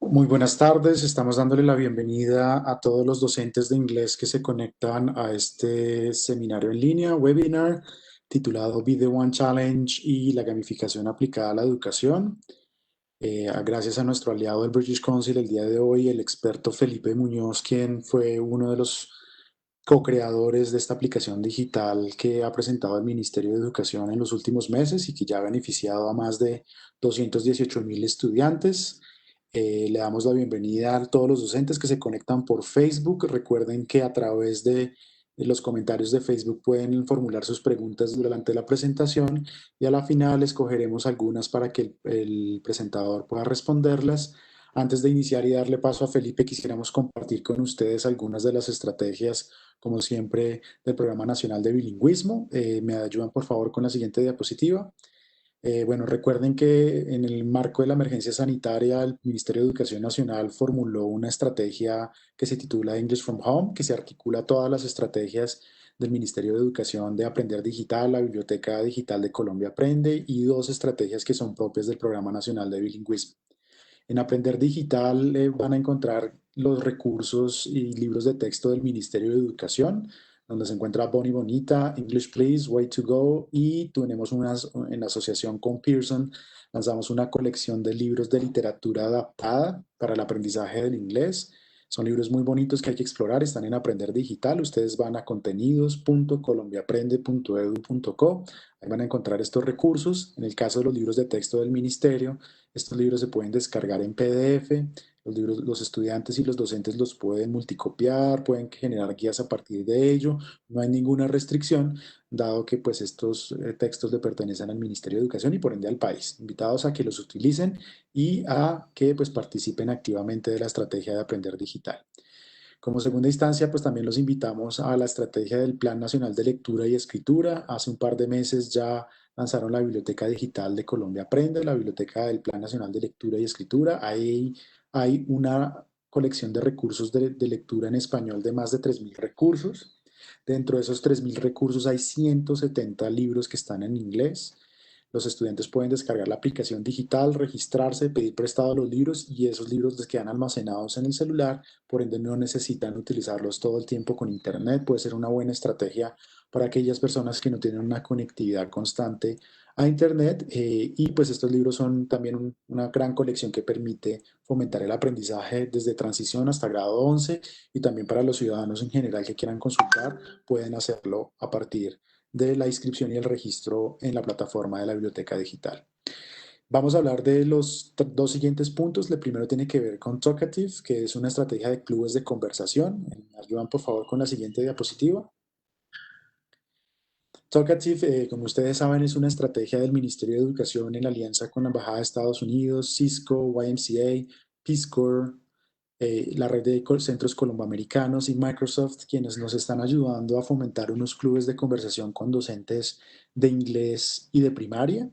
Muy buenas tardes, estamos dándole la bienvenida a todos los docentes de inglés que se conectan a este seminario en línea, webinar, titulado Be the One Challenge y la gamificación aplicada a la educación. Gracias a nuestro aliado del British Council el día de hoy, el experto Felipe Muñoz, quien fue uno de los co-creadores de esta aplicación digital que ha presentado el Ministerio de Educación en los últimos meses y que ya ha beneficiado a más de 218.000 estudiantes. Le damos la bienvenida a todos los docentes que se conectan por Facebook. Recuerden que a través de los comentarios de Facebook pueden formular sus preguntas durante la presentación y a la final escogeremos algunas para que el presentador pueda responderlas. Antes de iniciar y darle paso a Felipe, quisiéramos compartir con ustedes algunas de las estrategias, como siempre, del Programa Nacional de Bilingüismo. ¿Me ayudan, por favor, con la siguiente diapositiva? Bueno, recuerden que en el marco de la emergencia sanitaria, el Ministerio de Educación Nacional formuló una estrategia que se titula English from Home, que se articula todas las estrategias del Ministerio de Educación de Aprender Digital, la Biblioteca Digital de Colombia Aprende y dos estrategias que son propias del Programa Nacional de Bilingüismo. En Aprender Digital van a encontrar los recursos y libros de texto del Ministerio de Educación, donde se encuentra Bonnie Bonita, English Please, Way to Go, y tenemos en asociación con Pearson, lanzamos una colección de libros de literatura adaptada para el aprendizaje del inglés. Son libros muy bonitos que hay que explorar, están en Aprender Digital. Ustedes van a contenidos.colombiaprende.edu.co. Ahí van a encontrar estos recursos. En el caso de los libros de texto del ministerio, estos libros se pueden descargar en PDF. Los libros, los estudiantes y los docentes los pueden multicopiar, pueden generar guías a partir de ello. No hay ninguna restricción, dado que pues estos textos le pertenecen al Ministerio de Educación y por ende al país. Invitados a que los utilicen y a que pues participen activamente de la estrategia de aprender digital. Como segunda instancia, pues también los invitamos a la estrategia del Plan Nacional de Lectura y Escritura. Hace un par de meses ya lanzaron la Biblioteca Digital de Colombia Aprende, la Biblioteca del Plan Nacional de Lectura y Escritura. Ahí hay una colección de recursos de lectura en español de más de 3.000 recursos. Dentro de esos 3.000 recursos hay 170 libros que están en inglés. Los estudiantes pueden descargar la aplicación digital, registrarse, pedir prestado los libros y esos libros les quedan almacenados en el celular, por ende no necesitan utilizarlos todo el tiempo con internet. Puede ser una buena estrategia para aquellas personas que no tienen una conectividad constante a internet y pues estos libros son también una gran colección que permite fomentar el aprendizaje desde transición hasta grado 11 y también para los ciudadanos en general que quieran consultar pueden hacerlo a partir de la inscripción y el registro en la plataforma de la biblioteca digital. Vamos a hablar de los dos siguientes puntos. El primero tiene que ver con Talkative, que es una estrategia de clubes de conversación. ¿Me ayudan, por favor, con la siguiente diapositiva? Talkative, como ustedes saben, es una estrategia del Ministerio de Educación en alianza con la Embajada de Estados Unidos, Cisco, YMCA, Peace Corps, la red de centros colomboamericanos y Microsoft, quienes nos están ayudando a fomentar unos clubes de conversación con docentes de inglés y de primaria.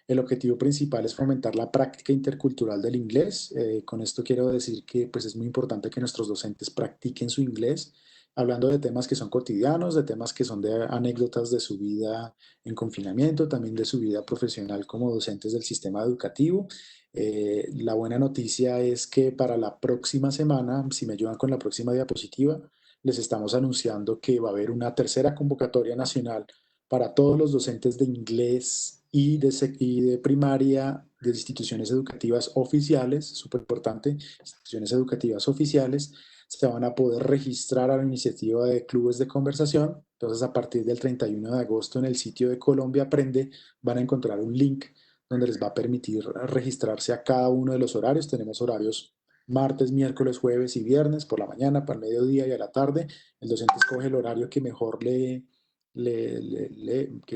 El objetivo principal es fomentar la práctica intercultural del inglés. Con esto quiero decir que pues, es muy importante que nuestros docentes practiquen su inglés, hablando de temas que son cotidianos, de temas que son de anécdotas de su vida en confinamiento, también de su vida profesional como docentes del sistema educativo. La buena noticia es que para la próxima semana, si me ayudan con la próxima diapositiva, les estamos anunciando que va a haber una tercera convocatoria nacional para todos los docentes de inglés y de primaria de instituciones educativas oficiales, súper importante, instituciones educativas oficiales, se van a poder registrar a la iniciativa de clubes de conversación. Entonces, a partir del 31 de agosto en el sitio de Colombia Aprende van a encontrar un link donde les va a permitir registrarse a cada uno de los horarios. Tenemos horarios martes, miércoles, jueves y viernes por la mañana, para el mediodía y a la tarde. El docente escoge el horario que mejor que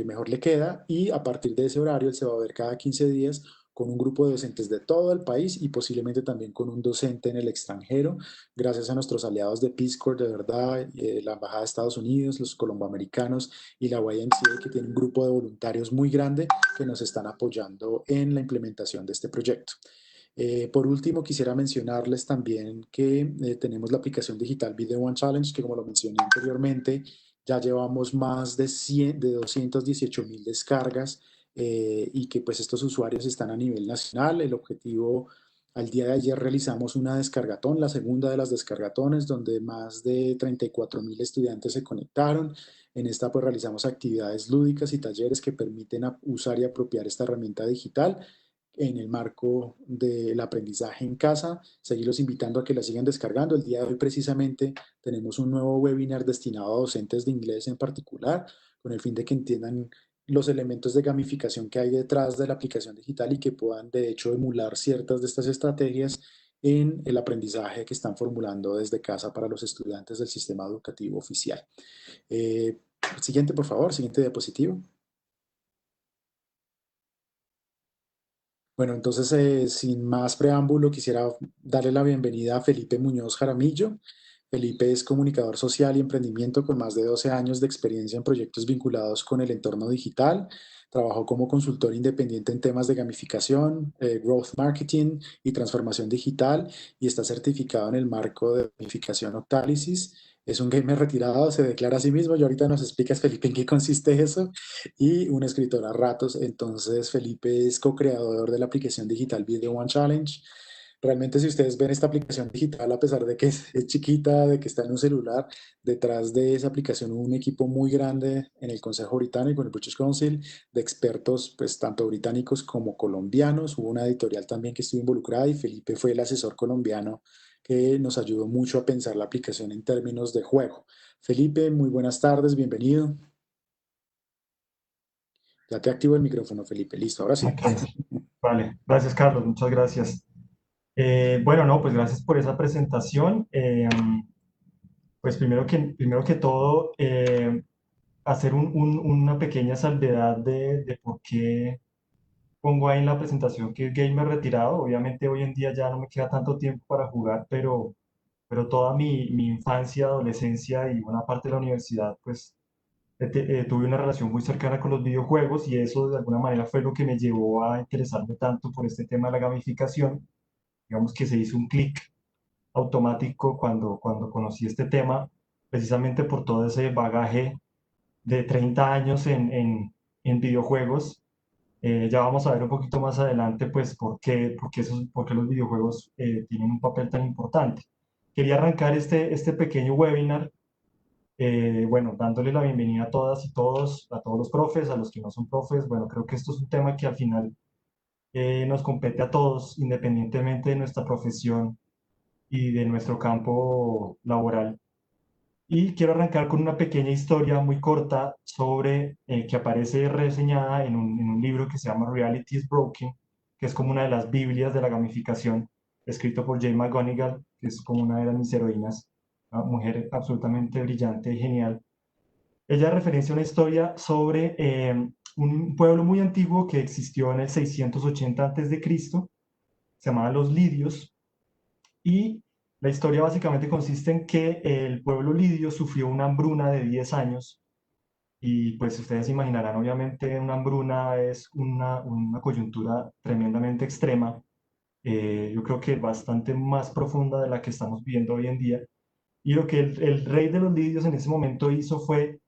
mejor le queda y a partir de ese horario él se va a ver cada 15 días con un grupo de docentes de todo el país y posiblemente también con un docente en el extranjero, gracias a nuestros aliados de Peace Corps, de verdad, la Embajada de Estados Unidos, los colomboamericanos y la YMCA, que tiene un grupo de voluntarios muy grande que nos están apoyando en la implementación de este proyecto. Por último, quisiera mencionarles también que tenemos la aplicación digital Video One Challenge, que como lo mencioné anteriormente, ya llevamos más de 218.000 descargas y que pues estos usuarios están a nivel nacional. El objetivo Al día de ayer realizamos una descargatón, la segunda de las descargatones, donde más de 34.000 estudiantes se conectaron. En esta pues realizamos actividades lúdicas y talleres que permiten usar y apropiar esta herramienta digital en el marco del aprendizaje en casa. Seguirlos invitando a que la sigan descargando. El día de hoy precisamente tenemos un nuevo webinar destinado a docentes de inglés en particular, con el fin de que entiendan los elementos de gamificación que hay detrás de la aplicación digital y que puedan de hecho emular ciertas de estas estrategias en el aprendizaje que están formulando desde casa para los estudiantes del sistema educativo oficial. Eh, Siguiente, por favor, siguiente diapositiva. Bueno, entonces, sin más preámbulo, quisiera darle la bienvenida a Felipe Muñoz Jaramillo. Felipe es comunicador social y emprendimiento con más de 12 años de experiencia en proyectos vinculados con el entorno digital. Trabajó como consultor independiente en temas de gamificación, growth marketing y transformación digital y está certificado en el marco de gamificación Octalysis. Es un gamer retirado, se declara a sí mismo y ahorita nos explicas, Felipe, en qué consiste eso y un escritor a ratos. Entonces, Felipe es co-creador de la aplicación digital Video One Challenge. Realmente, si ustedes ven esta aplicación digital, a pesar de que es chiquita, de que está en un celular, detrás de esa aplicación hubo un equipo muy grande en el Consejo Británico, en el British Council, de expertos, pues tanto británicos como colombianos. Hubo una editorial también que estuvo involucrada y Felipe fue el asesor colombiano que nos ayudó mucho a pensar la aplicación en términos de juego. Felipe, muy buenas tardes, bienvenido. Ya te activo el micrófono, Felipe. Listo, ahora sí. Ok, vale, gracias Carlos, muchas gracias. Bueno, no, pues gracias por esa presentación. Pues primero que todo, hacer una pequeña salvedad de por qué pongo ahí en la presentación que es gamer retirado. Obviamente hoy en día ya no me queda tanto tiempo para jugar, pero toda mi infancia, adolescencia y una parte de la universidad, pues tuve una relación muy cercana con los videojuegos y eso de alguna manera fue lo que me llevó a interesarme tanto por este tema de la gamificación. Digamos que se hizo un clic automático cuando conocí este tema, precisamente por todo ese bagaje de 30 años en videojuegos. Ya vamos a ver un poquito más adelante, pues, por qué los videojuegos tienen un papel tan importante. Quería arrancar este pequeño webinar, bueno, dándole la bienvenida a todas y todos, a todos los profes, a los que no son profes. Bueno, creo que esto es un tema que al final nos compete a todos, independientemente de nuestra profesión y de nuestro campo laboral. Y quiero arrancar con una pequeña historia muy corta sobre que aparece reseñada en un libro que se llama Reality is Broken, que es como una de las Biblias de la gamificación, escrito por Jane McGonigal, que es como una de mis heroínas, una mujer absolutamente brillante y genial. Ella referencia una historia sobre un pueblo muy antiguo que existió en el 680 a.C., se llamaban los lidios, y la historia básicamente consiste en que el pueblo lidio sufrió una hambruna de 10 años y pues ustedes imaginarán, obviamente una hambruna es una coyuntura tremendamente extrema, yo creo que bastante más profunda de la que estamos viendo hoy en día. Y lo que el rey de los lidios en ese momento hizo fue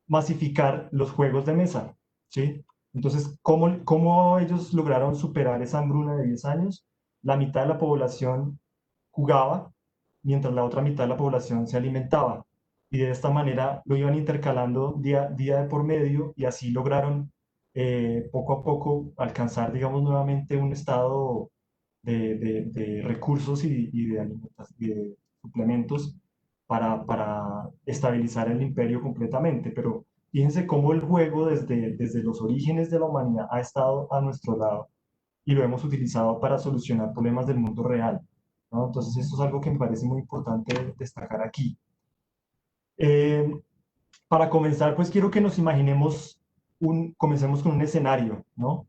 masificar los juegos de mesa, ¿sí? Entonces, ¿cómo ellos lograron superar esa hambruna de 10 años? La mitad de la población jugaba, mientras la otra mitad de la población se alimentaba. Y de esta manera lo iban intercalando día de por medio y así lograron poco a poco alcanzar, digamos, nuevamente un estado de recursos y y de suplementos para estabilizar el imperio completamente. Pero fíjense cómo el juego desde los orígenes de la humanidad ha estado a nuestro lado y lo hemos utilizado para solucionar problemas del mundo real, ¿no? Entonces esto es algo que me parece muy importante destacar aquí. Eh, para comenzar, pues quiero que nos imaginemos, comencemos con un escenario, ¿no?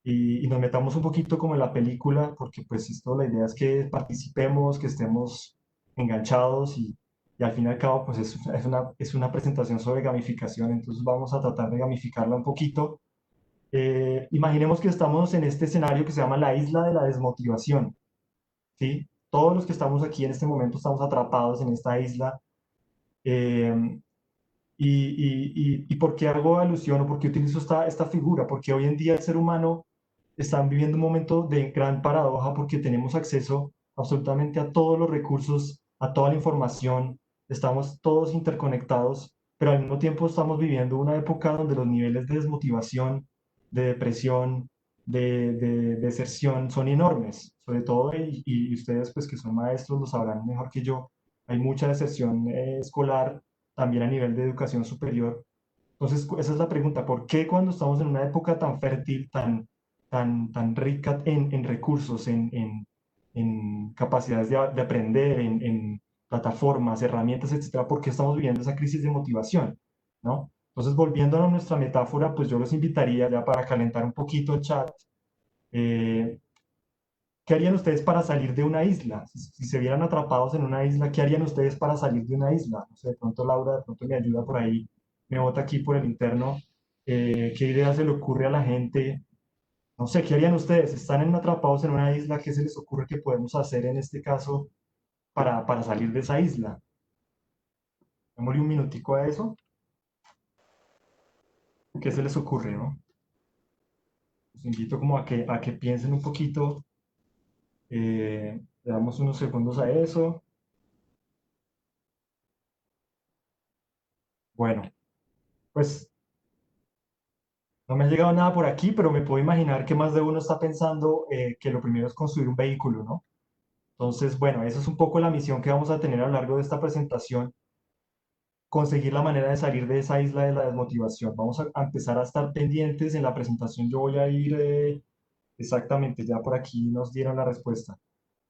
Y nos metamos un poquito como en la película, porque pues esto la idea es que participemos, que estemos enganchados y al fin y al cabo pues es una presentación sobre gamificación, entonces vamos a tratar de gamificarla un poquito. Imaginemos que estamos en este escenario que se llama la isla de la desmotivación, ¿sí? Todos los que estamos aquí en este momento estamos atrapados en esta isla. eh, ¿Y por qué hago alusión o por qué utilizo esta figura? Porque hoy en día el ser humano están viviendo un momento de gran paradoja porque tenemos acceso absolutamente a todos los recursos, a toda la información, estamos todos interconectados, pero al mismo tiempo estamos viviendo una época donde los niveles de desmotivación, de depresión, de deserción son enormes, sobre todo, y ustedes pues que son maestros lo sabrán mejor que yo, hay mucha deserción escolar, también a nivel de educación superior. Entonces, esa es la pregunta, ¿por qué cuando estamos en una época tan fértil, tan rica en recursos, en capacidades de aprender, en plataformas, herramientas, etcétera, por qué estamos viviendo esa crisis de motivación? ¿No? Entonces, volviendo a nuestra metáfora, pues yo los invitaría ya para calentar un poquito el chat. eh, ¿Qué harían ustedes para salir de una isla? Si se vieran atrapados en una isla, ¿qué harían ustedes para salir de una isla? No sé, de pronto Laura, de pronto me ayuda por ahí, me bota aquí por el interno. ¿Qué idea se le ocurre a la gente? No sé, ¿qué harían ustedes? Están atrapados en una isla, ¿qué se les ocurre que podemos hacer en este caso para salir de esa isla? Démosle un minutico a eso. ¿Qué se les ocurre, no? Los invito como a que piensen un poquito. Le damos unos segundos a eso. Bueno, pues no me ha llegado nada por aquí, pero me puedo imaginar que más de uno está pensando que lo primero es construir un vehículo, ¿no? Entonces, bueno, esa es un poco la misión que vamos a tener a lo largo de esta presentación, conseguir la manera de salir de esa isla de la desmotivación. Vamos a empezar a estar pendientes en la presentación. Yo voy a ir exactamente, ya por aquí nos dieron la respuesta,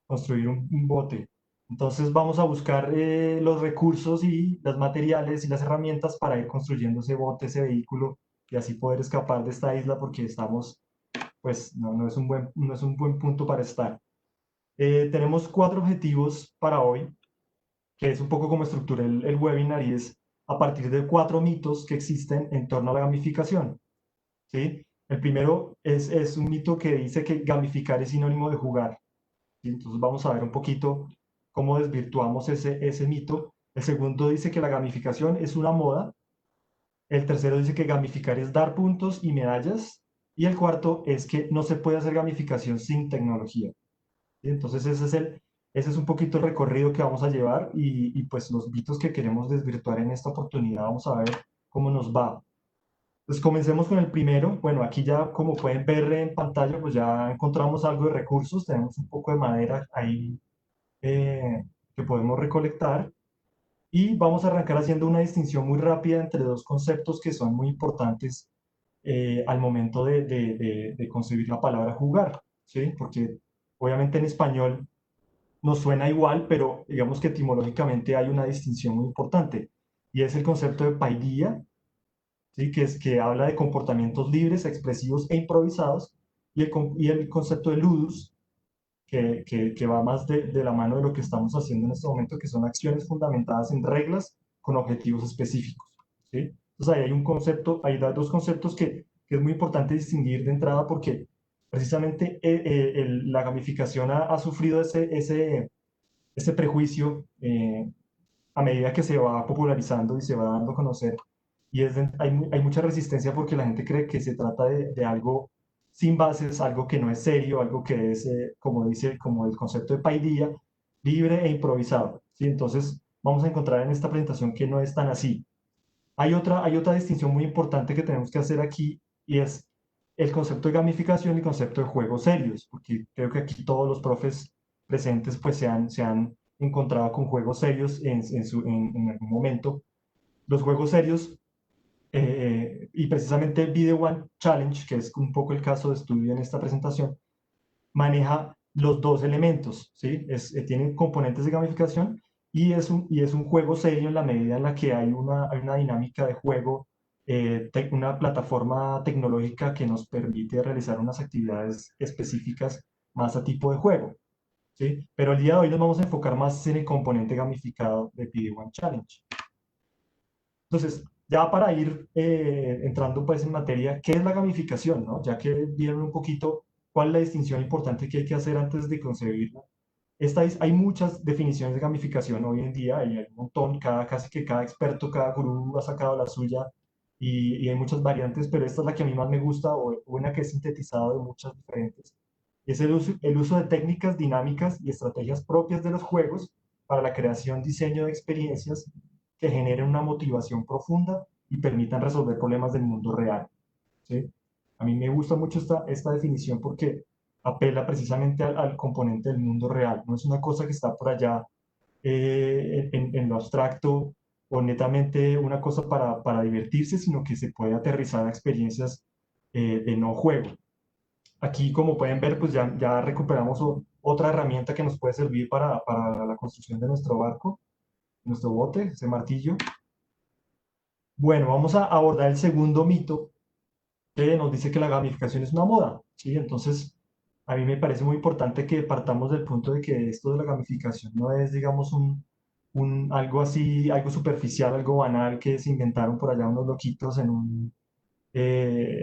construir un bote. Entonces vamos a buscar los recursos y los materiales y las herramientas para ir construyendo ese bote, ese vehículo y así poder escapar de esta isla porque estamos pues no es un buen punto para estar. Tenemos 4 objetivos para hoy, que es un poco como estructuré el webinar y es a partir de 4 mitos que existen en torno a la gamificación. ¿Sí? El primero es un mito que dice que gamificar es sinónimo de jugar. ¿Sí? Entonces vamos a ver un poquito cómo desvirtuamos ese mito. El segundo dice que la gamificación es una moda. El tercero dice que gamificar es dar puntos y medallas. Y el cuarto es que no se puede hacer gamificación sin tecnología. ¿Sí? Entonces ese es un poquito el recorrido que vamos a llevar y pues los mitos que queremos desvirtuar en esta oportunidad. Vamos a ver cómo nos va. Pues comencemos con el primero. Bueno, aquí ya como pueden ver en pantalla, pues ya encontramos algo de recursos. Tenemos un poco de madera ahí eh, que podemos recolectar. Y vamos a arrancar haciendo una distinción muy rápida entre dos conceptos que son muy importantes al momento de concebir la palabra jugar, ¿sí? Porque obviamente en español nos suena igual, pero digamos que etimológicamente hay una distinción muy importante. Y es el concepto de paideia, ¿sí? Que habla de comportamientos libres, expresivos e improvisados, y el concepto de ludus, que va más de la mano de lo que estamos haciendo en este momento, que son acciones fundamentadas en reglas con objetivos específicos. ¿Sí? Entonces ahí hay un concepto, hay dos conceptos que es muy importante distinguir de entrada porque precisamente la gamificación ha sufrido ese prejuicio a medida que se va popularizando y se va dando a conocer. Y hay mucha resistencia porque la gente cree que se trata de algo sin bases, algo que no es serio, algo que es, como dice, como el concepto de paidía, libre e improvisado. ¿Sí? Entonces, vamos a encontrar en esta presentación que no es tan así. Hay otra distinción muy importante que tenemos que hacer aquí y es el concepto de gamificación y el concepto de juegos serios, porque creo que aquí todos los profes presentes pues se han encontrado con juegos serios en algún momento. Los juegos serios y precisamente Video One Challenge, que es un poco el caso de estudio en esta presentación, maneja los dos elementos, ¿sí? Tiene componentes de gamificación y es un juego serio en la medida en la que hay una dinámica de juego, una plataforma tecnológica que nos permite realizar unas actividades específicas más a tipo de juego, ¿sí? Pero el día de hoy nos vamos a enfocar más en el componente gamificado de PD1 Challenge. Entonces, ya para ir entrando pues en materia, ¿qué es la gamificación, no? Ya que vieron un poquito cuál es la distinción importante que hay que hacer antes de concebirla. Hay muchas definiciones de gamificación hoy en día, y hay un montón, casi que cada experto, cada gurú ha sacado la suya, y hay muchas variantes, pero esta es la que a mí más me gusta, o una que he sintetizado de muchas diferentes. Es el uso de técnicas dinámicas y estrategias propias de los juegos para la creación, diseño de experiencias que generen una motivación profunda y permitan resolver problemas del mundo real. ¿Sí? A mí me gusta mucho esta definición porque apela precisamente al componente del mundo real. No es una cosa que está por allá en lo abstracto o netamente una cosa para divertirse, sino que se puede aterrizar a experiencias de no juego. Aquí, como pueden ver, pues ya recuperamos otra herramienta que nos puede servir para la construcción de nuestro barco, nuestro bote, ese martillo. Bueno, vamos a abordar el segundo mito que nos dice que la gamificación es una moda, ¿sí? Entonces, a mí me parece muy importante que partamos del punto de que esto de la gamificación no es, digamos, algo así, algo superficial, algo banal que se inventaron por allá unos loquitos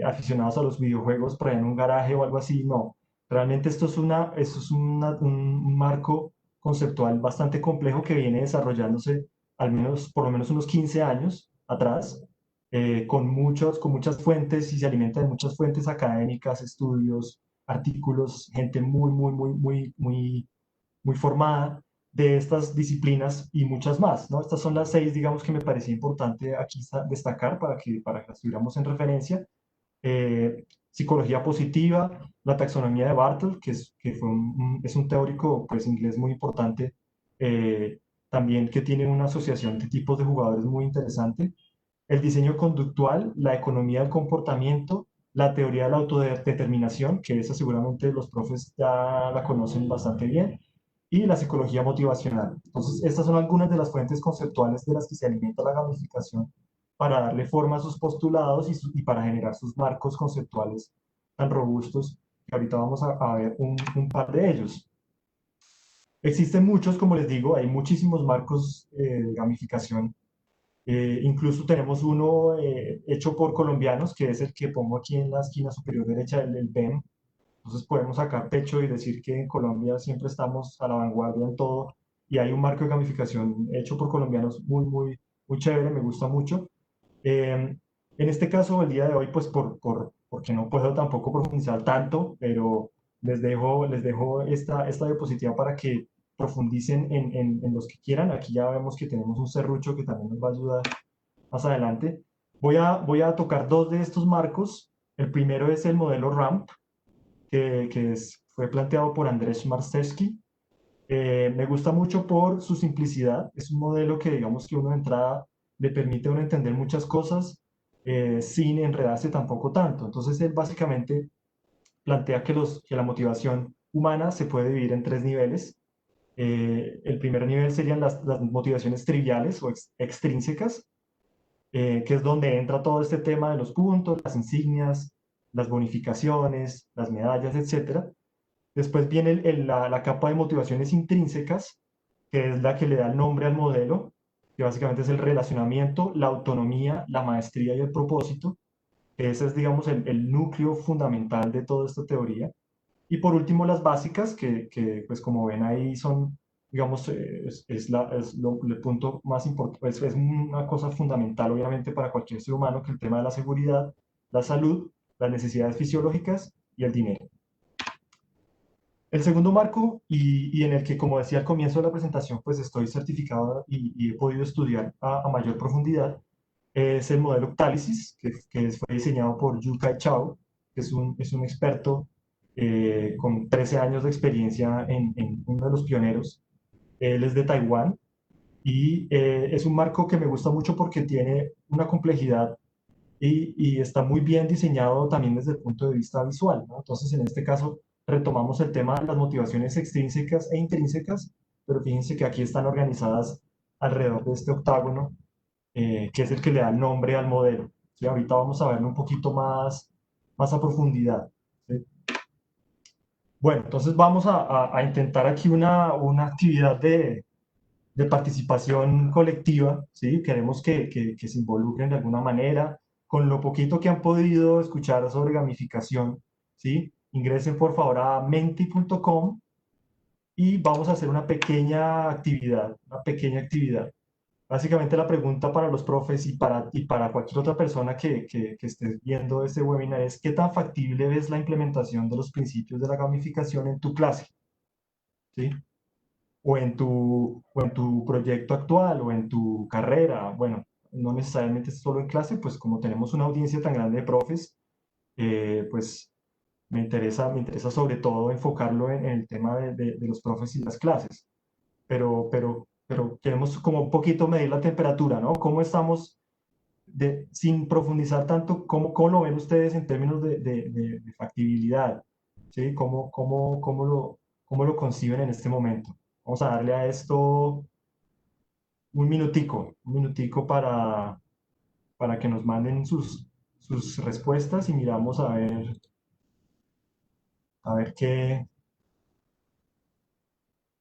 aficionados a los videojuegos por allá en un garaje o algo así, no. Realmente esto es un marco conceptual bastante complejo que viene desarrollándose al menos, por lo menos unos 15 años atrás, con muchas fuentes y se alimenta de muchas fuentes académicas, estudios, artículos, gente muy formada de estas disciplinas y muchas más, ¿no? Estas son las seis, digamos, que me parecía importante aquí destacar para que las tuviéramos en referencia. Psicología positiva, la taxonomía de Bartle, es un teórico pues, inglés muy importante, también que tiene una asociación de tipos de jugadores muy interesante. El diseño conductual, la economía del comportamiento, la teoría de la autodeterminación, que esa seguramente los profes ya la conocen bastante bien, y la psicología motivacional. Entonces, estas son algunas de las fuentes conceptuales de las que se alimenta la gamificación para darle forma a sus postulados y para generar sus marcos conceptuales tan robustos, que ahorita vamos a ver un par de ellos. Existen muchos, como les digo, hay muchísimos marcos de gamificación. Incluso tenemos uno hecho por colombianos, que es el que pongo aquí en la esquina superior derecha del BEM. Entonces podemos sacar pecho y decir que en Colombia siempre estamos a la vanguardia en todo y hay un marco de gamificación hecho por colombianos muy chévere, me gusta mucho. En este caso, el día de hoy, pues porque no puedo tampoco profundizar tanto, pero les dejo esta diapositiva para que profundicen en los que quieran. Aquí ya vemos que tenemos un serrucho que también nos va a ayudar más adelante. Voy a tocar dos de estos marcos. El primero es el modelo RAMP, fue planteado por Andrés Marstevski. Me gusta mucho por su simplicidad. Es un modelo que, digamos, que uno de entrada le permite a uno entender muchas cosas sin enredarse tampoco tanto. Entonces, él básicamente plantea que la motivación humana se puede dividir en tres niveles. El primer nivel serían las motivaciones triviales o extrínsecas, que es donde entra todo este tema de los puntos, las insignias, las bonificaciones, las medallas, etcétera. Después viene la capa de motivaciones intrínsecas, que es la que le da el nombre al modelo, que básicamente es el relacionamiento, la autonomía, la maestría y el propósito. Ese es, digamos, el núcleo fundamental de toda esta teoría. Y por último, las básicas, pues como ven ahí son, digamos, el punto más importante, es una cosa fundamental, obviamente, para cualquier ser humano, que el tema de la seguridad, la salud, las necesidades fisiológicas y el dinero. El segundo marco, y en el que, como decía al comienzo de la presentación, pues estoy certificado y he podido estudiar a mayor profundidad, es el modelo Octálisis, que fue diseñado por Yu Kai Chao, que es un experto con 13 años de experiencia en uno de los pioneros. Él es de Taiwán y es un marco que me gusta mucho porque tiene una complejidad y está muy bien diseñado también desde el punto de vista visual, ¿no? Entonces, en este caso, retomamos el tema de las motivaciones extrínsecas e intrínsecas, pero fíjense que aquí están organizadas alrededor de este octágono, que es el que le da el nombre al modelo. ¿Sí? Ahorita vamos a verlo un poquito más a profundidad. ¿Sí? Bueno, entonces vamos a intentar aquí una actividad de participación colectiva, ¿sí? Queremos que se involucren de alguna manera, con lo poquito que han podido escuchar sobre gamificación, ¿sí? Ingresen por favor a menti.com y vamos a hacer una pequeña actividad, una pequeña actividad. Básicamente la pregunta para los profes y para cualquier otra persona que esté viendo este webinar es, ¿qué tan factible ves la implementación de los principios de la gamificación en tu clase? ¿Sí? O en tu proyecto actual o en tu carrera. Bueno, no necesariamente solo en clase, pues como tenemos una audiencia tan grande de profes, pues me interesa sobre todo enfocarlo en el tema de los profes y las clases. Pero queremos como un poquito medir la temperatura, ¿no? ¿Cómo estamos, sin profundizar tanto, cómo lo ven ustedes en términos de factibilidad? ¿Sí? Cómo lo conciben en este momento? Vamos a darle a esto un minutico para que nos manden sus respuestas y miramos a ver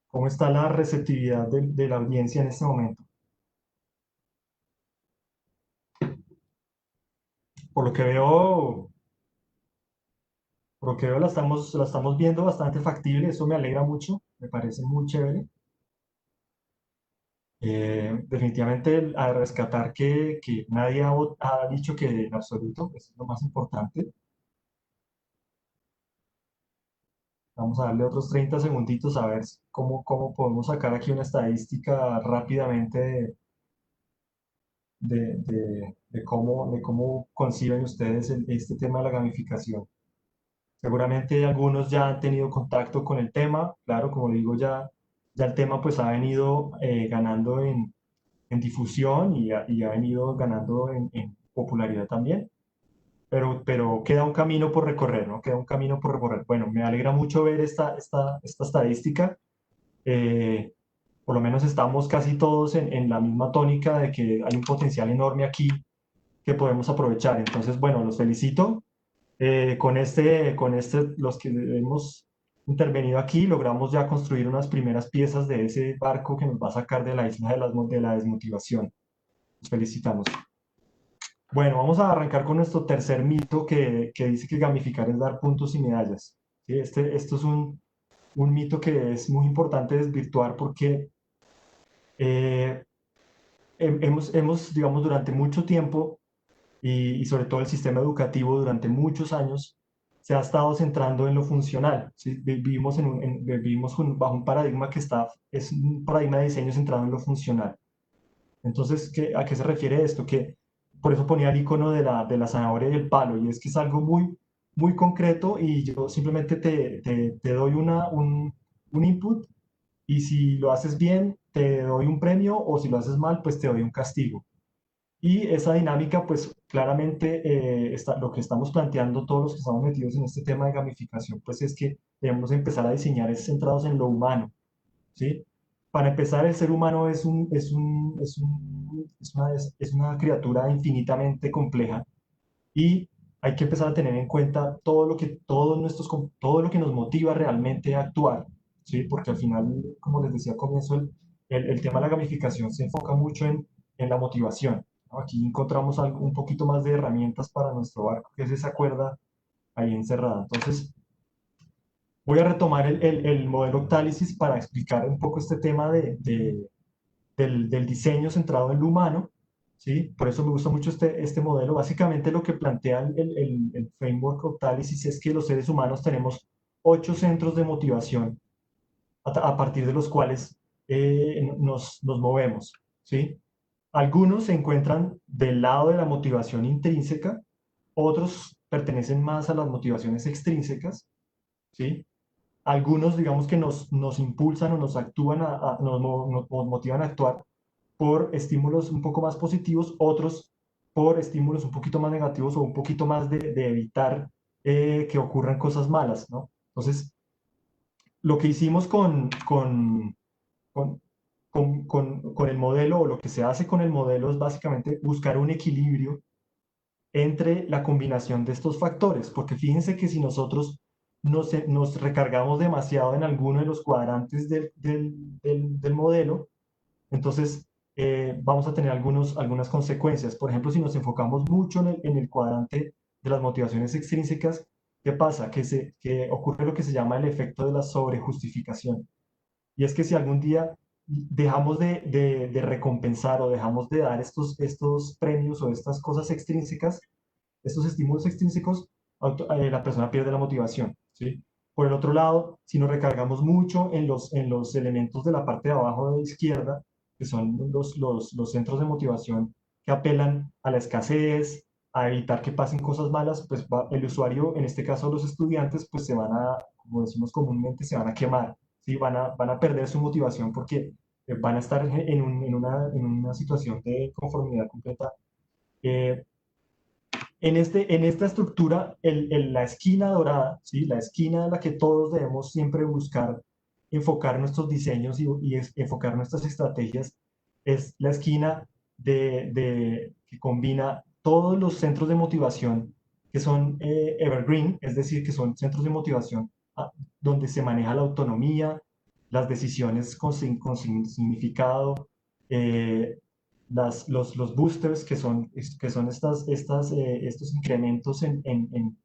cómo está la receptividad de la audiencia en este momento. Por lo que veo, por lo que veo la estamos viendo bastante factible, eso me alegra mucho, me parece muy chévere. Definitivamente a rescatar que nadie ha dicho que en absoluto, eso es lo más importante. Vamos a darle otros 30 segunditos a ver cómo podemos sacar aquí una estadística rápidamente de cómo conciben ustedes este tema de la gamificación. Seguramente algunos ya han tenido contacto con el tema, claro, como le digo, ya el tema pues ha venido ganando en difusión y ha venido ganando en popularidad también, pero queda un camino por recorrer, ¿no? Queda un camino por recorrer. Bueno, me alegra mucho ver esta estadística. eh, por lo menos estamos casi todos en la misma tónica de que hay un potencial enorme aquí que podemos aprovechar. Entonces, bueno, los felicito. Los que hemos intervenido aquí, logramos ya construir unas primeras piezas de ese barco que nos va a sacar de la isla de la desmotivación. Los felicitamos. Bueno, vamos a arrancar con nuestro tercer mito que dice que gamificar es dar puntos y medallas. ¿Sí? Esto es un mito que es muy importante desvirtuar porque eh, digamos, durante mucho tiempo y sobre todo el sistema educativo durante muchos años se ha estado centrando en lo funcional. ¿Sí? Vivimos, bajo un paradigma es un paradigma de diseño centrado en lo funcional. Entonces, ¿a qué se refiere esto? Que por eso ponía el icono de la zanahoria y el palo, y es que es algo muy concreto y yo simplemente te doy un input y si lo haces bien, te doy un premio o si lo haces mal, pues te doy un castigo. Y esa dinámica, pues claramente lo que estamos planteando todos los que estamos metidos en este tema de gamificación, pues es que debemos empezar a diseñar centrados en lo humano, ¿sí? Para empezar, el ser humano es una criatura infinitamente compleja y hay que empezar a tener en cuenta todo lo que nos motiva realmente a actuar, ¿sí? Porque al final, como les decía al comienzo, el tema de la gamificación se enfoca mucho en la motivación, ¿no? Aquí encontramos un poquito más de herramientas para nuestro barco, que es esa cuerda ahí encerrada. Entonces, voy a retomar el modelo Octálisis para explicar un poco este tema del diseño centrado en lo humano, ¿sí? Por eso me gusta mucho este modelo. Básicamente lo que plantea el framework Octálisis es que los seres humanos tenemos 8 centros de motivación a partir de los cuales nos movemos, ¿sí? Algunos se encuentran del lado de la motivación intrínseca, otros pertenecen más a las motivaciones extrínsecas, ¿sí? Algunos, digamos que nos impulsan o nos actúan, nos motivan a actuar por estímulos un poco más positivos, otros por estímulos un poquito más negativos o un poquito más de evitar que ocurran cosas malas, ¿no? Entonces, lo que hicimos con, con el modelo o lo que se hace con el modelo es básicamente buscar un equilibrio entre la combinación de estos factores, porque fíjense que si nosotros nos recargamos demasiado en alguno de los cuadrantes del modelo, entonces vamos a tener algunas consecuencias. Por ejemplo, si nos enfocamos mucho en el cuadrante de las motivaciones extrínsecas, ¿qué pasa? Que ocurre lo que se llama el efecto de la sobrejustificación. Y es que si algún día dejamos de recompensar o dejamos de dar estos premios o estas cosas extrínsecas, estos estímulos extrínsecos, la persona pierde la motivación, ¿sí? Por el otro lado, si nos recargamos mucho en los elementos de la parte de abajo de la izquierda, que son los centros de motivación que apelan a la escasez, a evitar que pasen cosas malas, pues el usuario, en este caso los estudiantes, pues se van a, como decimos comúnmente, se van a quemar, ¿sí? Van a perder su motivación porque van a estar en una situación de conformidad completa. Eh, en esta estructura, la esquina dorada, ¿sí? La esquina en la que todos debemos siempre buscar enfocar nuestros diseños enfocar nuestras estrategias, es la esquina que combina todos los centros de motivación que son evergreen, es decir, que son centros de motivación donde se maneja la autonomía, las decisiones con significado, eh, los boosters, que son estos incrementos en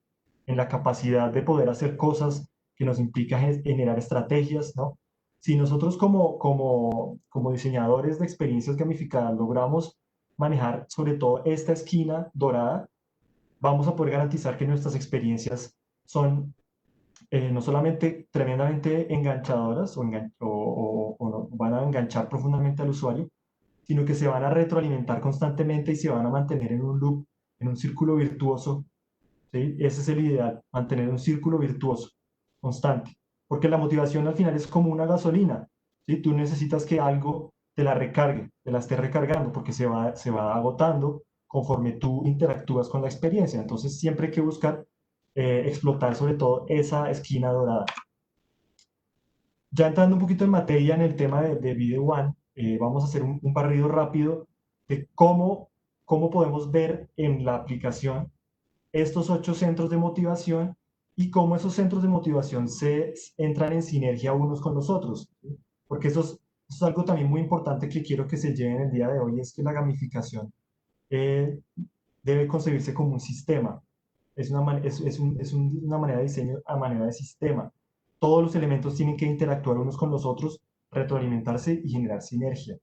la capacidad de poder hacer cosas que nos implica generar estrategias, ¿no? Si nosotros como diseñadores de experiencias gamificadas logramos manejar sobre todo esta esquina dorada, vamos a poder garantizar que nuestras experiencias son no solamente tremendamente enganchadoras o van a enganchar profundamente al usuario, sino que se van a retroalimentar constantemente y se van a mantener en un loop, en un círculo virtuoso, ¿sí? Ese es el ideal, mantener un círculo virtuoso constante, porque la motivación al final es como una gasolina, ¿sí? Tú necesitas que algo te la recargue, te la esté recargando, porque se va agotando conforme tú interactúas con la experiencia. Entonces siempre hay que buscar explotar sobre todo esa esquina dorada. Ya entrando un poquito en materia en el tema de Video One, vamos a hacer un barrido rápido de cómo podemos ver en la aplicación estos 8 centros de motivación y cómo esos centros de motivación se entran en sinergia unos con los otros. ¿Sí? Porque eso es algo también muy importante que quiero que se lleven el día de hoy, es que la gamificación eh, debe concebirse como un sistema. Una manera de diseño a manera de sistema. Todos los elementos tienen que interactuar unos con los otros, retroalimentarse y generar sinergia.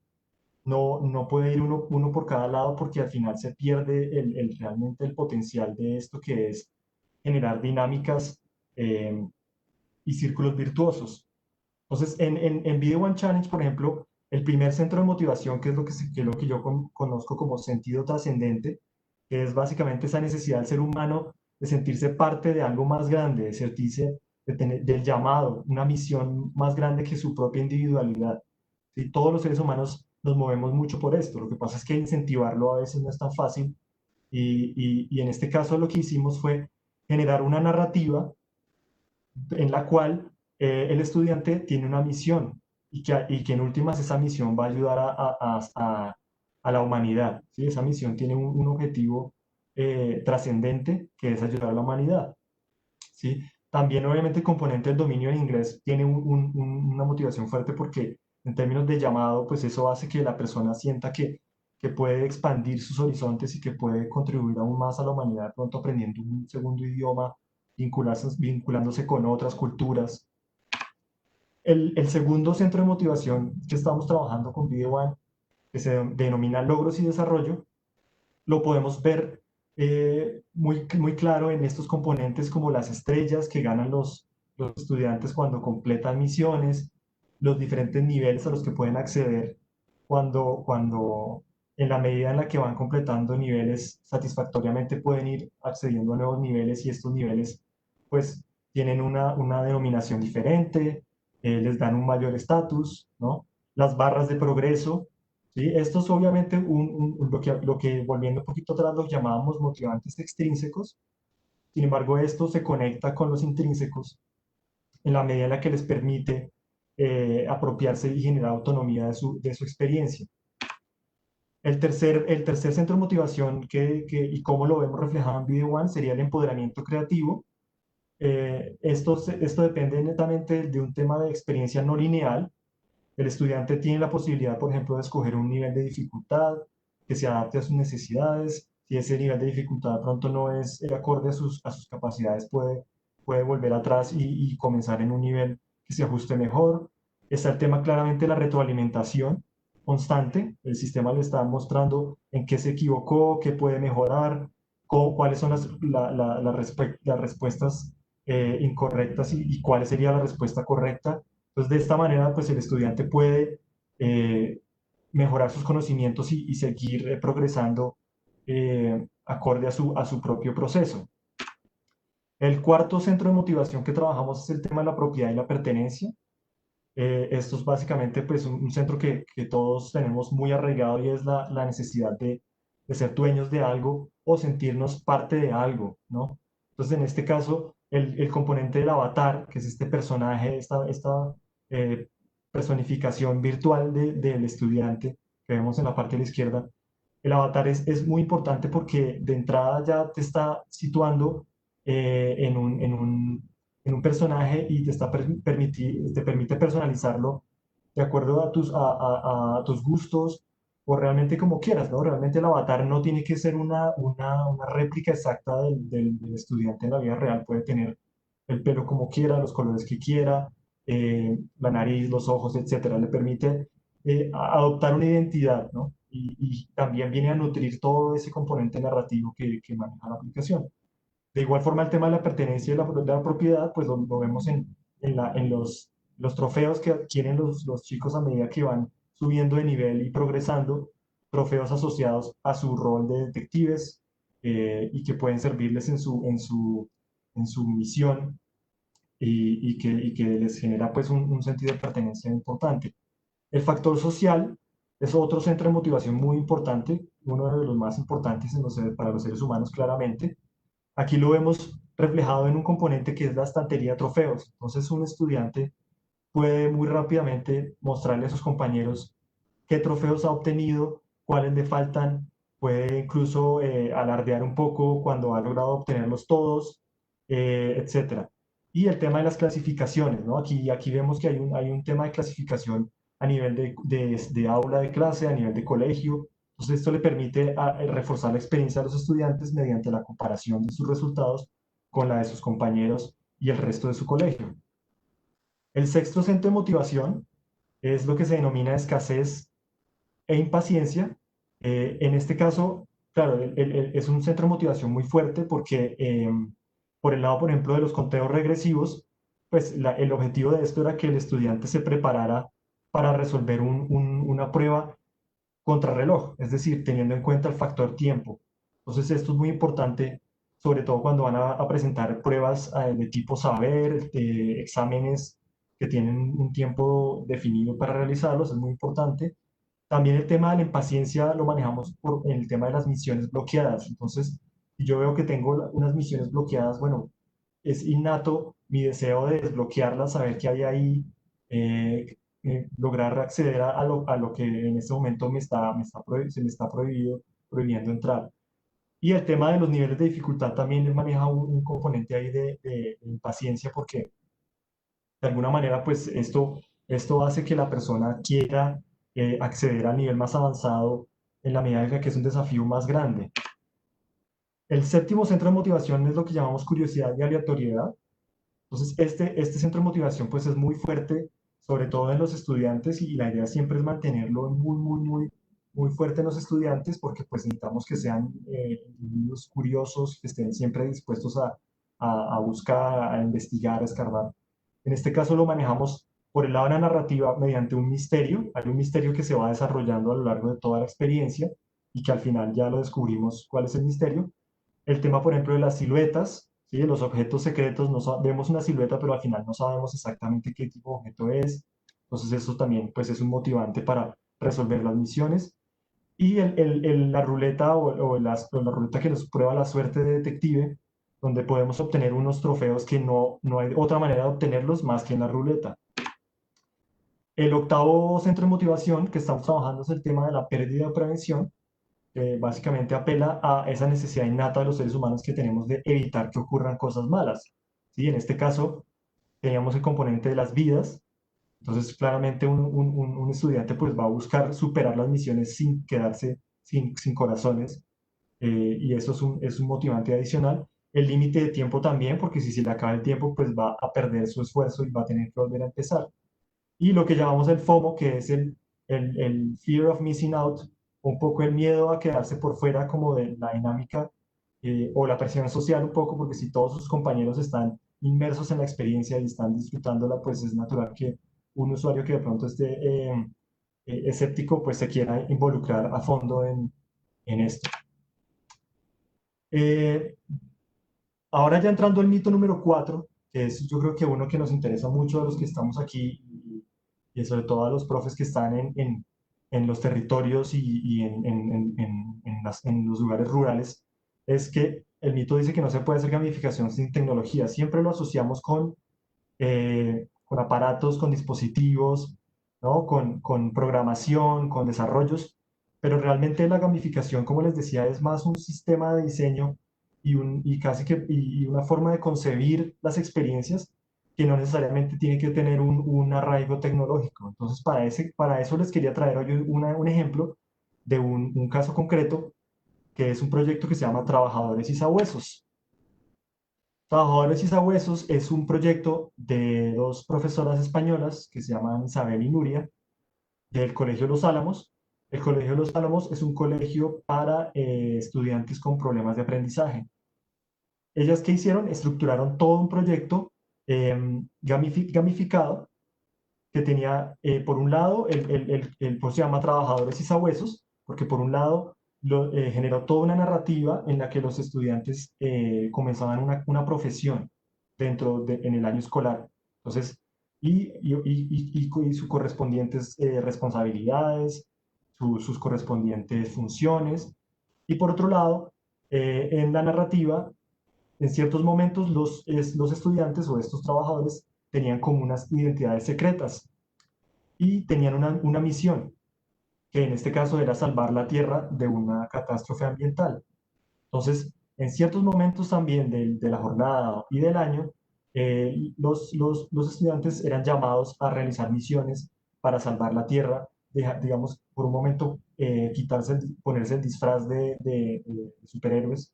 No puede ir uno por cada lado porque al final se pierde realmente el potencial de esto que es generar dinámicas eh, y círculos virtuosos. Entonces, en Video One Challenge, por ejemplo, el primer centro de motivación, que es que es lo que yo conozco como sentido trascendente, que es básicamente esa necesidad del ser humano de sentirse parte de algo más grande, de sentirse del llamado, una misión más grande que su propia individualidad. ¿Sí? Todos los seres humanos nos movemos mucho por esto. Lo que pasa es que incentivarlo a veces no es tan fácil y en este caso lo que hicimos fue generar una narrativa en la cual el estudiante tiene una misión y que en últimas esa misión va a ayudar a la humanidad. ¿Sí? Esa misión tiene un objetivo trascendente que es ayudar a la humanidad. ¿Sí? También obviamente el componente del dominio en inglés tiene una motivación fuerte porque en términos de llamado, pues eso hace que la persona sienta que puede expandir sus horizontes y que puede contribuir aún más a la humanidad, pronto aprendiendo un segundo idioma, vinculándose con otras culturas. El segundo centro de motivación que estamos trabajando con Video One, que se denomina logros y desarrollo, lo podemos ver muy claro en estos componentes como las estrellas que ganan los estudiantes cuando completan misiones, los diferentes niveles a los que pueden acceder cuando en la medida en la que van completando niveles satisfactoriamente pueden ir accediendo a nuevos niveles y estos niveles pues tienen una denominación diferente, les dan un mayor estatus, ¿no? Las barras de progreso. ¿Sí? Esto es obviamente lo que, volviendo un poquito atrás, lo llamábamos motivantes extrínsecos. Sin embargo, esto se conecta con los intrínsecos en la medida en la que les permite apropiarse y generar autonomía de su experiencia. El tercer centro de motivación y cómo lo vemos reflejado en Video One sería el empoderamiento creativo. Esto depende netamente de un tema de experiencia no lineal. El estudiante tiene la posibilidad, por ejemplo, de escoger un nivel de dificultad que se adapte a sus necesidades. Si ese nivel de dificultad de pronto no es el acorde a sus capacidades, puede volver atrás y comenzar en un nivel que se ajuste mejor. Está el tema claramente de la retroalimentación constante. El sistema le está mostrando en qué se equivocó, qué puede mejorar, cuáles son las respuestas incorrectas y cuál sería la respuesta correcta. Entonces, de esta manera, pues el estudiante puede eh, mejorar sus conocimientos y seguir progresando acorde a su propio proceso. El cuarto centro de motivación que trabajamos es el tema de la propiedad y la pertenencia. Esto es básicamente pues, un centro que todos tenemos muy arraigado y es la necesidad de ser dueños de algo o sentirnos parte de algo, ¿no? Entonces, en este caso, el componente del avatar, que es este personaje, esta eh, personificación virtual del estudiante que vemos en la parte de la izquierda, el avatar es muy importante porque de entrada ya te está situando en un personaje y te permite personalizarlo de acuerdo a tus gustos o realmente como quieras, ¿no? Realmente el avatar no tiene que ser una réplica exacta del estudiante en la vida real, puede tener el pelo como quiera, los colores que quiera, la nariz, los ojos, etcétera. Le permite adoptar una identidad, ¿no? Y también viene a nutrir todo ese componente narrativo que maneja la aplicación. De igual forma, el tema de la pertenencia y de la propiedad, pues lo vemos en los trofeos que adquieren los chicos a medida que van subiendo de nivel y progresando, trofeos asociados a su rol de detectives y que pueden servirles en su misión y que les genera pues un sentido de pertenencia importante. El factor social es otro centro de motivación muy importante, uno de los más importantes para los seres humanos claramente. Aquí lo vemos reflejado en un componente que es la estantería de trofeos. Entonces un estudiante puede muy rápidamente mostrarle a sus compañeros qué trofeos ha obtenido, cuáles le faltan, puede incluso alardear un poco cuando ha logrado obtenerlos todos, etcétera. Y el tema de las clasificaciones, ¿no? Aquí vemos que hay un tema de clasificación a nivel de aula de clase, a nivel de colegio. Entonces esto le permite reforzar la experiencia de los estudiantes mediante la comparación de sus resultados con la de sus compañeros y el resto de su colegio. El sexto centro de motivación es lo que se denomina escasez e impaciencia. En este caso, claro, es un centro de motivación muy fuerte porque por el lado, por ejemplo, de los conteos regresivos, pues el objetivo de esto era que el estudiante se preparara para resolver una prueba contrarreloj, es decir, teniendo en cuenta el factor tiempo. Entonces, esto es muy importante, sobre todo cuando van a presentar pruebas de tipo saber, de exámenes que tienen un tiempo definido para realizarlos, es muy importante. También el tema de la impaciencia lo manejamos en el tema de las misiones bloqueadas. Entonces, si yo veo que tengo unas misiones bloqueadas, bueno, es innato mi deseo de desbloquearlas, saber qué hay ahí, lograr acceder a lo que en este momento se me está prohibiendo entrar. Y el tema de los niveles de dificultad también maneja un componente ahí de impaciencia porque de alguna manera pues esto hace que la persona quiera acceder al nivel más avanzado en la medida en la que es un desafío más grande. El séptimo centro de motivación es lo que llamamos curiosidad y aleatoriedad. Entonces, este centro de motivación pues es muy fuerte, sobre todo en los estudiantes, y la idea siempre es mantenerlo muy, muy, muy, muy fuerte en los estudiantes porque pues necesitamos que sean individuos curiosos, que estén siempre dispuestos a buscar, a investigar, a escarbar. En este caso lo manejamos por el lado de la narrativa mediante un misterio. Hay un misterio que se va desarrollando a lo largo de toda la experiencia y que al final ya lo descubrimos cuál es el misterio. El tema, por ejemplo, de las siluetas, ¿sí? Los objetos secretos, no vemos una silueta, pero al final no sabemos exactamente qué tipo de objeto es. Entonces eso también pues, es un motivante para resolver las misiones. Y la ruleta o la ruleta que nos prueba la suerte de detective, donde podemos obtener unos trofeos que no hay otra manera de obtenerlos más que en la ruleta. El octavo centro de motivación que estamos trabajando es el tema de la pérdida de prevención, básicamente apela a esa necesidad innata de los seres humanos que tenemos de evitar que ocurran cosas malas. ¿Sí? En este caso, teníamos el componente de las vidas. Entonces, claramente un estudiante pues, va a buscar superar las misiones sin quedarse sin corazones. Y eso es un motivante adicional. El límite de tiempo también, porque si se le acaba el tiempo, pues va a perder su esfuerzo y va a tener que volver a empezar. y lo que llamamos el FOMO, que es el Fear of Missing Out, un poco el miedo a quedarse por fuera como de la dinámica o la presión social un poco, porque si todos sus compañeros están inmersos en la experiencia y están disfrutándola, pues es natural que un usuario que de pronto esté escéptico, pues se quiera involucrar a fondo en esto. Eh, Ahora ya entrando al mito número 4, que es yo creo que uno que nos interesa mucho a los que estamos aquí y sobre todo a los profes que están en los territorios y en los lugares rurales, es que el mito dice que no se puede hacer gamificación sin tecnología. Siempre lo asociamos con aparatos, con dispositivos, ¿no? Con programación, con desarrollos, pero realmente la gamificación, como les decía, es más un sistema de diseño y casi que y una forma de concebir las experiencias que no necesariamente tiene que tener un arraigo tecnológico. Entonces, para eso les quería traer hoy un ejemplo de un caso concreto, que es un proyecto que se llama Trabajadores y Sabuesos. Trabajadores y Sabuesos es un proyecto de dos profesoras españolas que se llaman Isabel y Nuria, del Colegio Los Álamos. El Colegio Los Álamos es un colegio para estudiantes con problemas de aprendizaje. Ellas, ¿qué hicieron? Estructuraron todo un proyecto gamificado que tenía, por un lado, pues se llama Trabajadores y Sabuesos, porque por un lado generó toda una narrativa en la que los estudiantes comenzaban una profesión en el año escolar. Entonces, y sus correspondientes responsabilidades, sus correspondientes funciones. Y por otro lado, en la narrativa, en ciertos momentos los estudiantes o estos trabajadores tenían como unas identidades secretas y tenían una misión, que en este caso era salvar la Tierra de una catástrofe ambiental. Entonces, en ciertos momentos también de la jornada y del año, los estudiantes eran llamados a realizar misiones para salvar la Tierra, digamos, por un momento ponerse el disfraz de superhéroes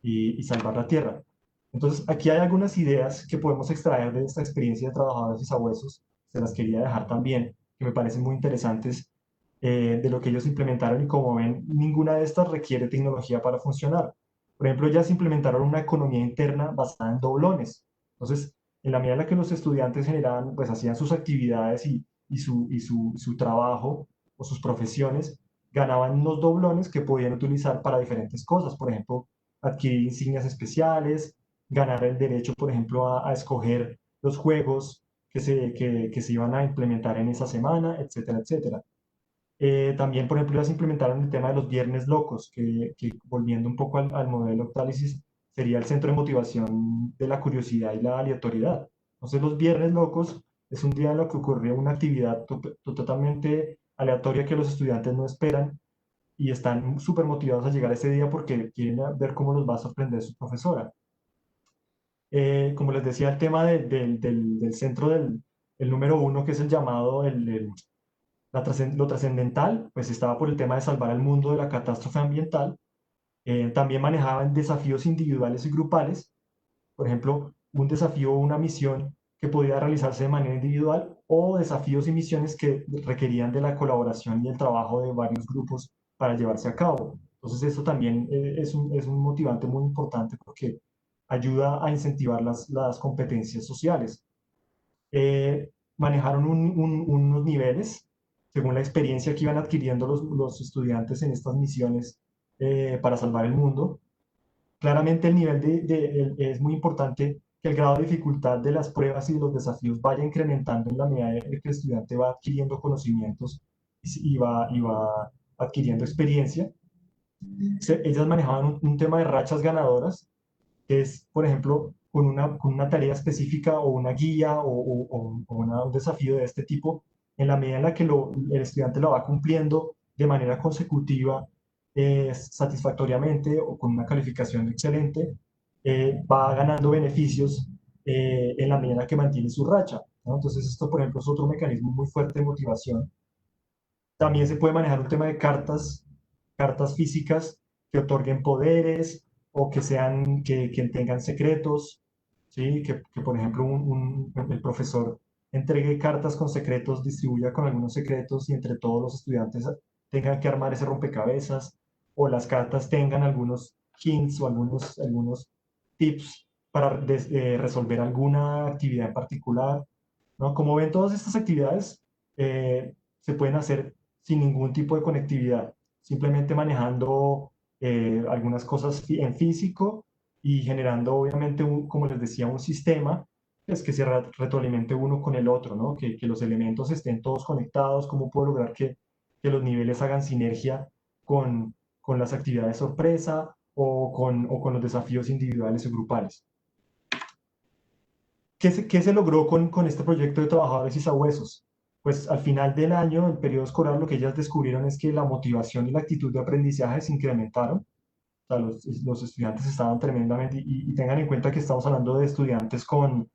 y salvar la Tierra. Entonces, aquí hay algunas ideas que podemos extraer de esta experiencia de trabajadores y sabuesos, se las quería dejar también, que me parecen muy interesantes de lo que ellos implementaron y como ven, ninguna de estas requiere tecnología para funcionar. Por ejemplo, ellas implementaron una economía interna basada en doblones. Entonces, en la medida en la que los estudiantes generaban, pues hacían sus actividades y su trabajo o sus profesiones, ganaban unos doblones que podían utilizar para diferentes cosas. Por ejemplo, adquirir insignias especiales, ganar el derecho, por ejemplo, a escoger los juegos que se iban a implementar en esa semana, etcétera, etcétera. También, por ejemplo, ya se implementaron el tema de los viernes locos, que volviendo un poco al modelo Octalysis, sería el centro de motivación de la curiosidad y la aleatoriedad. Entonces, los viernes locos es un día en el que ocurre una actividad totalmente aleatoria que los estudiantes no esperan y están súper motivados a llegar a ese día porque quieren ver cómo los va a sorprender su profesora. Como les decía, el tema del centro el número uno, que es el llamado lo trascendental, pues estaba por el tema de salvar al mundo de la catástrofe ambiental. También manejaban desafíos individuales y grupales, por ejemplo, un desafío o una misión que podía realizarse de manera individual o desafíos y misiones que requerían de la colaboración y el trabajo de varios grupos para llevarse a cabo. Entonces, eso también es un motivante muy importante porque ayuda a incentivar las competencias sociales. Manejaron unos niveles según la experiencia que iban adquiriendo los estudiantes en estas misiones para salvar el mundo. Claramente el nivel es muy importante que el grado de dificultad de las pruebas y de los desafíos vaya incrementando en la medida en que el estudiante va adquiriendo conocimientos y va adquiriendo experiencia. Ellas manejaban un tema de rachas ganadoras, que es, por ejemplo, con una tarea específica o una guía o un desafío de este tipo, en la medida en la que el estudiante lo va cumpliendo de manera consecutiva, satisfactoriamente o con una calificación excelente, va ganando beneficios en la medida en la que mantiene su racha, ¿no? Entonces, esto, por ejemplo, es otro mecanismo muy fuerte de motivación. También se puede manejar un tema de cartas físicas que otorguen poderes o que tengan secretos, ¿sí? Que, por ejemplo, el profesor entregue cartas con secretos, distribuya con algunos secretos y entre todos los estudiantes tengan que armar ese rompecabezas, o las cartas tengan algunos hints o algunos tips para resolver alguna actividad en particular, ¿no? Como ven, todas estas actividades se pueden hacer sin ningún tipo de conectividad, simplemente manejando algunas cosas en físico y generando, obviamente, como les decía, un sistema es que se retroalimente uno con el otro, ¿no? Que los elementos estén todos conectados, cómo puedo lograr que los niveles hagan sinergia con las actividades sorpresa o con los desafíos individuales o grupales. ¿Qué se logró con este proyecto de trabajadores y sabuesos? Pues al final del año, el periodo escolar, lo que ellas descubrieron es que la motivación y la actitud de aprendizaje se incrementaron. O sea, los estudiantes estaban tremendamente, y tengan en cuenta que estamos hablando de estudiantes con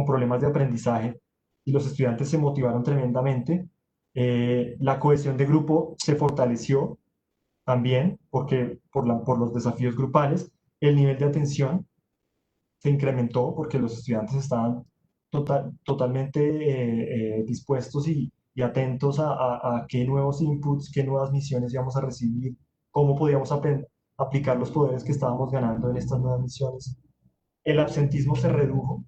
problemas de aprendizaje, y los estudiantes se motivaron tremendamente. La cohesión de grupo se fortaleció también porque, por los desafíos grupales. El nivel de atención se incrementó porque los estudiantes estaban totalmente dispuestos y atentos a qué nuevos inputs, qué nuevas misiones íbamos a recibir, cómo podíamos aplicar los poderes que estábamos ganando en estas nuevas misiones. El absentismo se redujo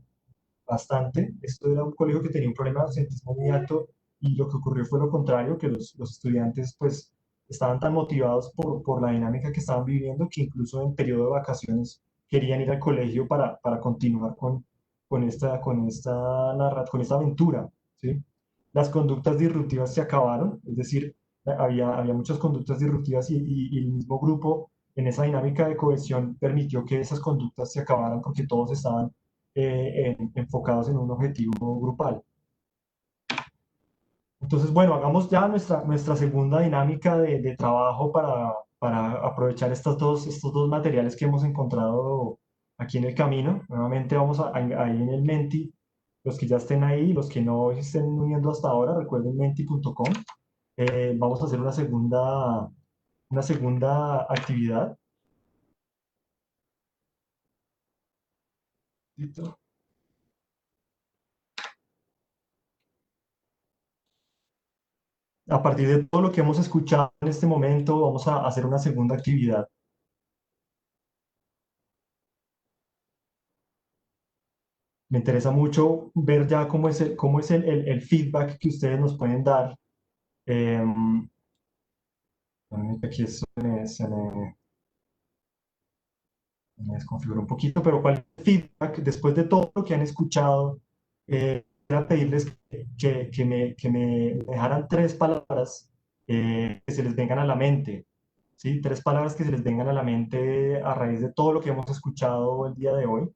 bastante. Esto era un colegio que tenía un problema de absentismo muy alto, y lo que ocurrió fue lo contrario, que los estudiantes pues estaban tan motivados por la dinámica que estaban viviendo que incluso en periodo de vacaciones querían ir al colegio para continuar con esta aventura, ¿sí? Las conductas disruptivas se acabaron, es decir, había muchas conductas disruptivas, y el mismo grupo en esa dinámica de cohesión permitió que esas conductas se acabaran porque todos estaban enfocados en un objetivo grupal. Entonces, bueno, hagamos ya nuestra segunda dinámica de trabajo para aprovechar estos dos materiales que hemos encontrado aquí en el camino. Nuevamente vamos ahí en el Menti, los que ya estén ahí, los que no se estén uniendo hasta ahora, recuerden menti.com. Vamos a hacer una segunda actividad. ¿Listo? A partir de todo lo que hemos escuchado en este momento, vamos a hacer una segunda actividad. Me interesa mucho ver ya cómo es el feedback que ustedes nos pueden dar. Eh, Aquí me desconfiguró un poquito, pero ¿cuál es el feedback después de todo lo que han escuchado? Quisiera pedirles que me dejaran tres palabras que se les vengan a la mente, ¿sí? Tres palabras que se les vengan a la mente a raíz de todo lo que hemos escuchado el día de hoy.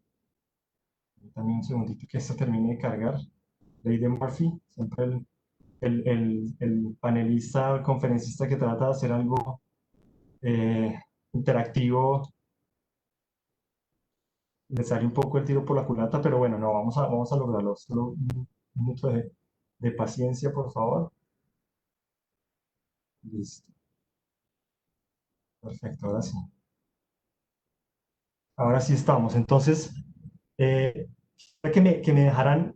También un segundito que esto termine de cargar. Ley de Murphy, siempre el panelista, el conferencista que trata de hacer algo eh, interactivo, le sale un poco el tiro por la culata, pero bueno, no, vamos a lograrlo. Solo un minuto de paciencia, por favor. Listo. Perfecto, ahora sí. Ahora sí estamos. Entonces, eh, que me dejaran,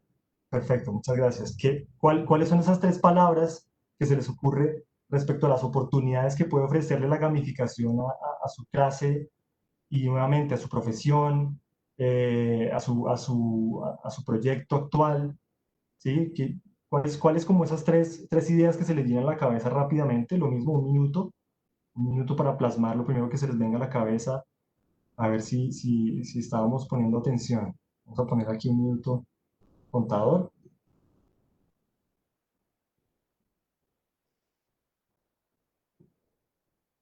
perfecto, muchas gracias. ¿Cuáles son esas tres palabras que se les ocurre respecto a las oportunidades que puede ofrecerle la gamificación a su clase y nuevamente a su profesión, a su proyecto actual? ¿Sí? ¿Cuáles como esas tres ideas que se les vienen a la cabeza rápidamente? Lo mismo, un minuto para plasmar lo primero que se les venga a la cabeza, a ver si estábamos poniendo atención. Vamos a poner aquí un minuto contador.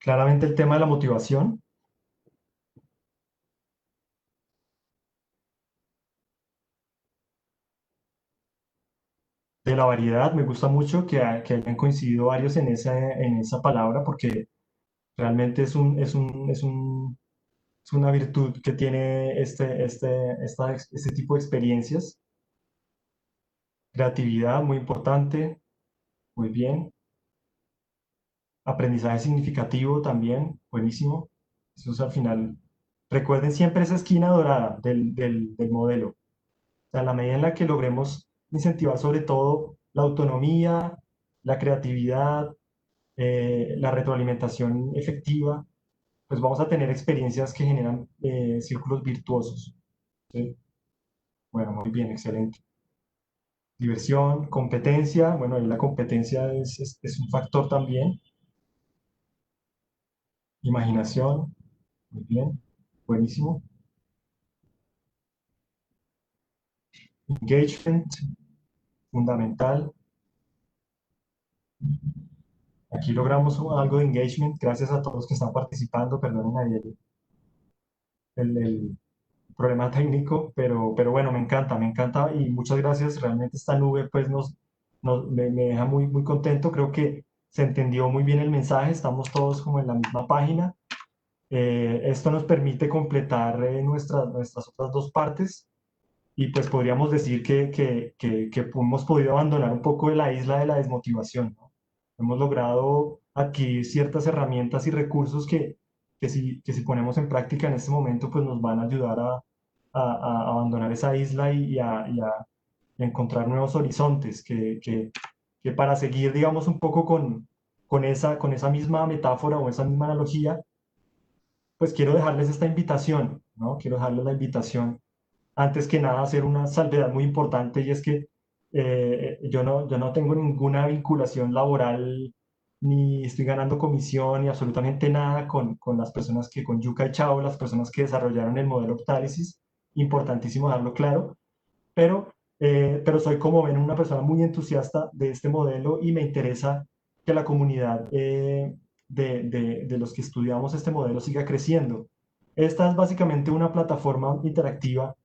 Claramente el tema de la motivación, de la variedad. Me gusta mucho que hayan coincidido varios en esa palabra, porque realmente es una virtud que tiene este tipo de experiencias. Creatividad, muy importante, muy bien. Aprendizaje significativo también, buenísimo. Eso es al final. Recuerden siempre esa esquina dorada del modelo. O sea, en la medida en la que logremos incentivar sobre todo la autonomía, la creatividad, la retroalimentación efectiva, pues vamos a tener experiencias que generan círculos virtuosos. ¿Sí? Bueno, muy bien, excelente. Diversión, competencia, bueno, ahí la competencia es un factor también. Imaginación, muy bien, buenísimo. Engagement, fundamental. Aquí logramos algo de engagement, gracias a todos que están participando, perdonen ahí el problema técnico, pero bueno, me encanta y muchas gracias. Realmente esta nube pues me deja muy contento. Creo que se entendió muy bien el mensaje, estamos todos como en la misma página. Esto nos permite completar nuestras otras dos partes y pues podríamos decir que hemos podido abandonar un poco de la isla de la desmotivación, ¿no? Hemos logrado adquirir ciertas herramientas y recursos que si ponemos en práctica en este momento, pues nos van a ayudar a abandonar esa isla y a encontrar nuevos horizontes, que para seguir, digamos, un poco con esa misma metáfora o esa misma analogía, pues quiero dejarles esta invitación, ¿no? Quiero dejarles la invitación antes que nada hacer una salvedad muy importante y es que yo no tengo ninguna vinculación laboral ni estoy ganando comisión ni absolutamente nada con las personas con Yuka y Chao, las personas que desarrollaron el modelo Optálisis, importantísimo dejarlo claro, pero soy como ven una persona muy entusiasta de este modelo y me interesa que la comunidad de los que estudiamos este modelo siga creciendo. Esta es básicamente una plataforma interactiva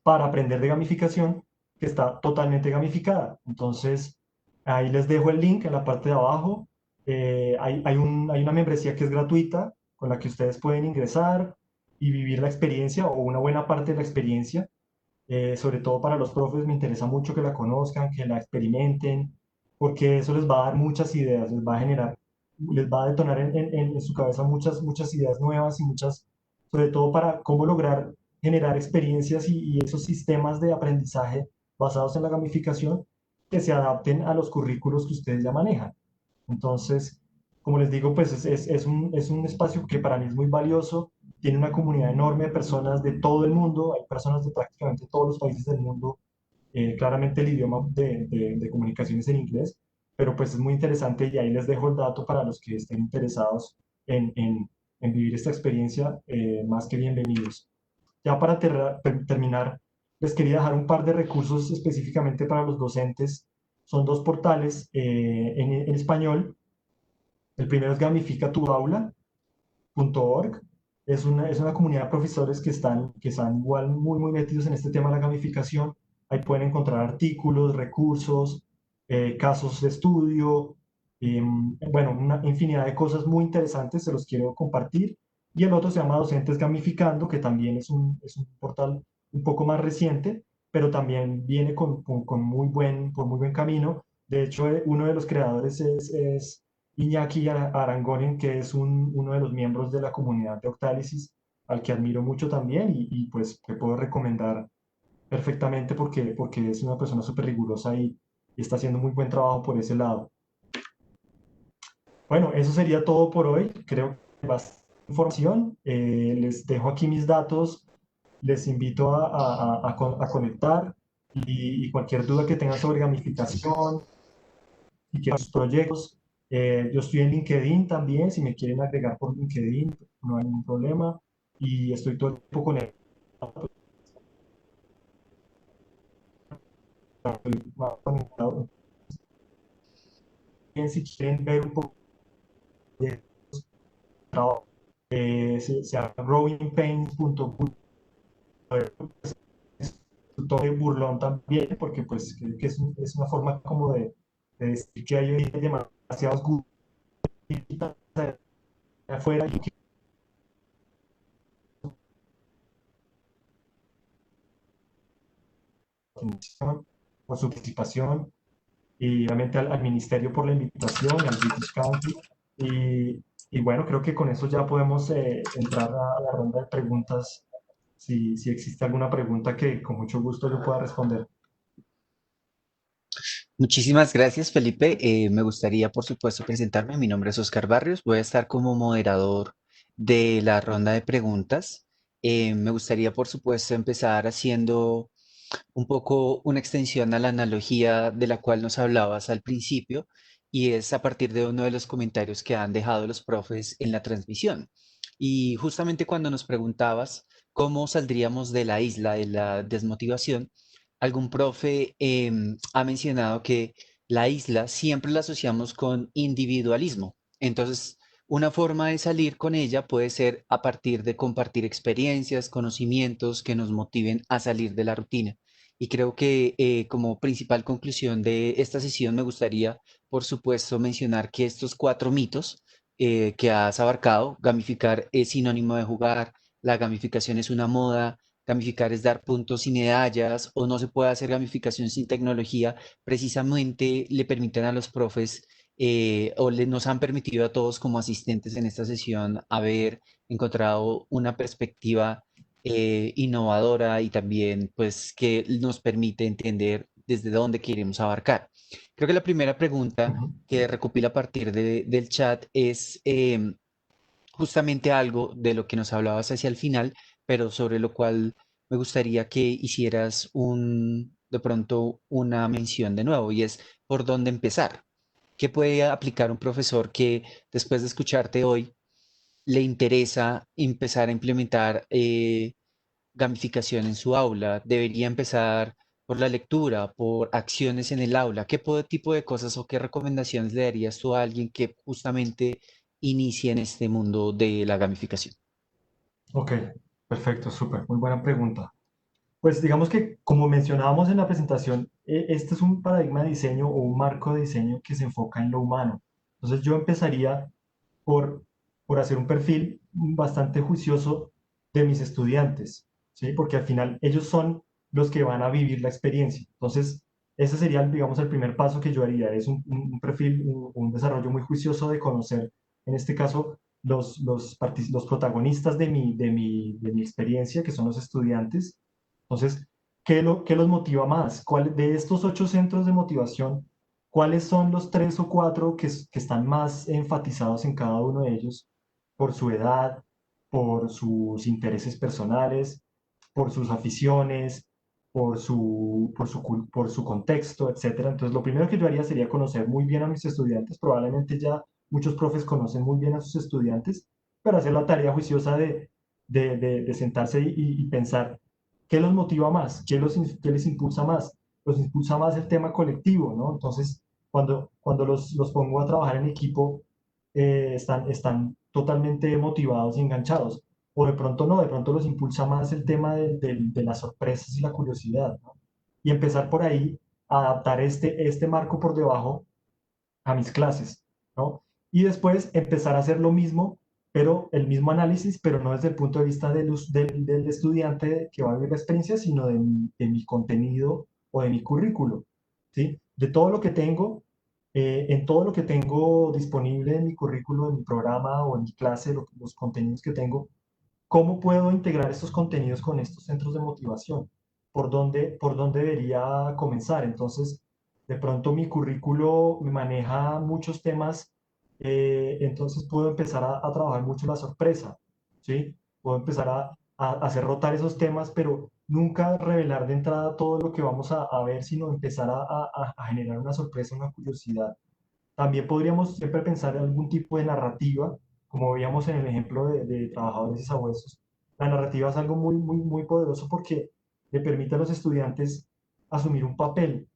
para aprender de gamificación que está totalmente gamificada. Entonces, ahí les dejo el link en la parte de abajo. Hay una membresía que es gratuita con la que ustedes pueden ingresar y vivir la experiencia o una buena parte de la experiencia. Sobre todo para los profes me interesa mucho que la conozcan, que la experimenten, porque eso les va a dar muchas ideas, les va a generar, les va a detonar en su cabeza muchas ideas nuevas y muchas, sobre todo para cómo lograr generar experiencias y esos sistemas de aprendizaje basados en la gamificación que se adapten a los currículos que ustedes ya manejan. Entonces, como les digo, pues es un espacio que para mí es muy valioso, tiene una comunidad enorme de personas de todo el mundo, hay personas de prácticamente todos los países del mundo, claramente el idioma de comunicaciones en inglés, pero pues es muy interesante y ahí les dejo el dato para los que estén interesados en vivir esta experiencia, más que bienvenidos. Ya para terminar, les quería dejar un par de recursos específicamente para los docentes. Son dos portales en español. El primero es gamificatuaula.org. Es una comunidad de profesores que están igual muy metidos en este tema de la gamificación. Ahí pueden encontrar artículos, recursos, casos de estudio, bueno, una infinidad de cosas muy interesantes, se los quiero compartir. Y el otro se llama Docentes Gamificando, que también es un portal un poco más reciente, pero también viene con con muy buen camino. De hecho, uno de los creadores es Iñaki Arangonen, que es uno de los miembros de la comunidad de Octálisis, al que admiro mucho también y pues te puedo recomendar perfectamente porque es una persona súper rigurosa y está haciendo muy buen trabajo por ese lado. Bueno, eso sería todo por hoy. Creo que bastante información. Les dejo aquí mis datos. Les invito a conectar y cualquier duda que tengan sobre gamificación y que sus proyectos. Yo estoy en LinkedIn también. Si me quieren agregar por LinkedIn, no hay ningún problema. Y estoy todo el tiempo conectado. Si quieren ver un poco de trabajo, se llama growingpains.com, todo burlón también, porque pues creo que es una forma como de decir que hay demasiados gustos afuera y que por su participación y obviamente al ministerio por la invitación, al British Council y bueno, creo que con eso ya podemos entrar a la ronda de preguntas si existe alguna pregunta que con mucho gusto yo pueda responder. Muchísimas gracias, Felipe. Me gustaría, por supuesto, presentarme. Mi nombre es Oscar Barrios. Voy a estar como moderador de la ronda de preguntas. Me gustaría, por supuesto, empezar haciendo un poco una extensión a la analogía de la cual nos hablabas al principio, y es a partir de uno de los comentarios que han dejado los profes en la transmisión. Y justamente cuando nos preguntabas cómo saldríamos de la isla de la desmotivación, algún profe ha mencionado que la isla siempre la asociamos con individualismo. Entonces, una forma de salir con ella puede ser a partir de compartir experiencias, conocimientos que nos motiven a salir de la rutina. Y creo que como principal conclusión de esta sesión me gustaría, por supuesto, mencionar que estos cuatro mitos que has abarcado, gamificar es sinónimo de jugar, la gamificación es una moda, gamificar es dar puntos y medallas, o no se puede hacer gamificación sin tecnología, precisamente le permiten a los profes nos han permitido a todos como asistentes en esta sesión haber encontrado una perspectiva innovadora y también pues que nos permite entender desde dónde queremos abarcar. Creo que la primera pregunta Ujú, que recopila a partir del chat es justamente algo de lo que nos hablabas hacia el final, pero sobre lo cual me gustaría que hicieras de pronto una mención de nuevo, y es por dónde empezar. ¿Qué puede aplicar un profesor que después de escucharte hoy le interesa empezar a implementar gamificación en su aula? ¿Debería empezar por la lectura, por acciones en el aula? Tipo de cosas o qué recomendaciones le darías tú a alguien que justamente inicia en este mundo de la gamificación? ok, perfecto, súper, muy buena pregunta. Pues digamos que, como mencionábamos en la presentación, este es un paradigma de diseño o un marco de diseño que se enfoca en lo humano. Entonces yo empezaría por, por hacer un perfil bastante juicioso de mis estudiantes, ¿sí? Porque al final ellos son los que van a vivir la experiencia. Entonces, ese sería, digamos, el primer paso que yo haría, es un perfil, un desarrollo muy juicioso de conocer, en este caso, los protagonistas de mi experiencia, que son los estudiantes. Entonces, ¿qué los motiva más? De estos 8 centros de motivación, cuáles son los tres o cuatro que están más enfatizados en cada uno de ellos por su edad, por sus intereses personales, por sus aficiones, por su contexto, etcétera? Entonces, lo primero que yo haría sería conocer muy bien a mis estudiantes. Probablemente ya muchos profes conocen muy bien a sus estudiantes, pero hacer la tarea juiciosa de sentarse y pensar qué los motiva más, qué les impulsa más. Los impulsa más el tema colectivo, ¿no? Entonces, cuando los pongo a trabajar en equipo, están totalmente motivados y enganchados. O de pronto no, de pronto los impulsa más el tema de las sorpresas y la curiosidad, ¿no? Y empezar por ahí a adaptar este marco por debajo a mis clases, ¿no? Y después empezar a hacer lo mismo, pero el mismo análisis, pero no desde el punto de vista del estudiante que va a vivir la experiencia, sino de mi contenido o de mi currículo, ¿sí? De todo lo que tengo, en todo lo que tengo disponible en mi currículo, en mi programa o en mi clase, los contenidos que tengo, ¿cómo puedo integrar estos contenidos con estos centros de motivación? ¿Por dónde debería comenzar? Entonces, de pronto mi currículo me maneja muchos temas, entonces puedo empezar a trabajar mucho la sorpresa, ¿sí? Puedo empezar a hacer rotar esos temas, pero nunca revelar de entrada todo lo que vamos a ver, sino empezar a generar una sorpresa, una curiosidad. También podríamos siempre pensar en algún tipo de narrativa, como veíamos en el ejemplo de trabajadores y sabuesos. La narrativa es algo muy, muy, muy poderoso porque le permite a los estudiantes asumir un papel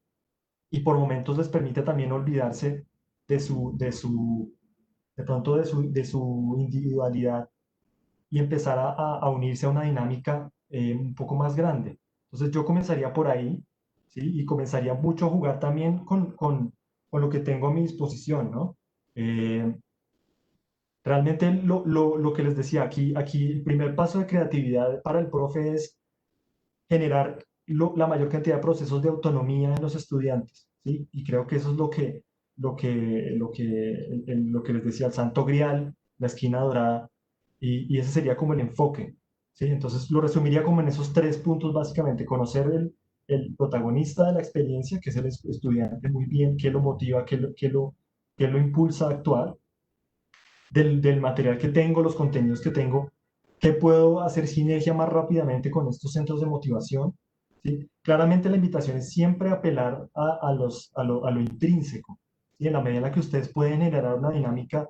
y por momentos les permite también olvidarse de pronto de su individualidad y empezar a unirse a una dinámica un poco más grande. Entonces yo comenzaría por ahí, ¿sí? Y comenzaría mucho a jugar también con lo que tengo a mi disposición, ¿no? Eh, Realmente lo que les decía, aquí el primer paso de creatividad para el profe es generar la mayor cantidad de procesos de autonomía en los estudiantes, ¿sí? Y creo que eso es lo que les decía, el santo grial, la esquina dorada, y ese sería como el enfoque, ¿sí? Entonces lo resumiría como en esos tres puntos básicamente: conocer el protagonista de la experiencia, que es el estudiante, muy bien, qué lo motiva, qué lo impulsa a actuar, del material que tengo, los contenidos que tengo, qué puedo hacer sinergia más rápidamente con estos centros de motivación. ¿Sí? Claramente la invitación es siempre apelar a lo intrínseco. Y en la medida en la que ustedes pueden generar una dinámica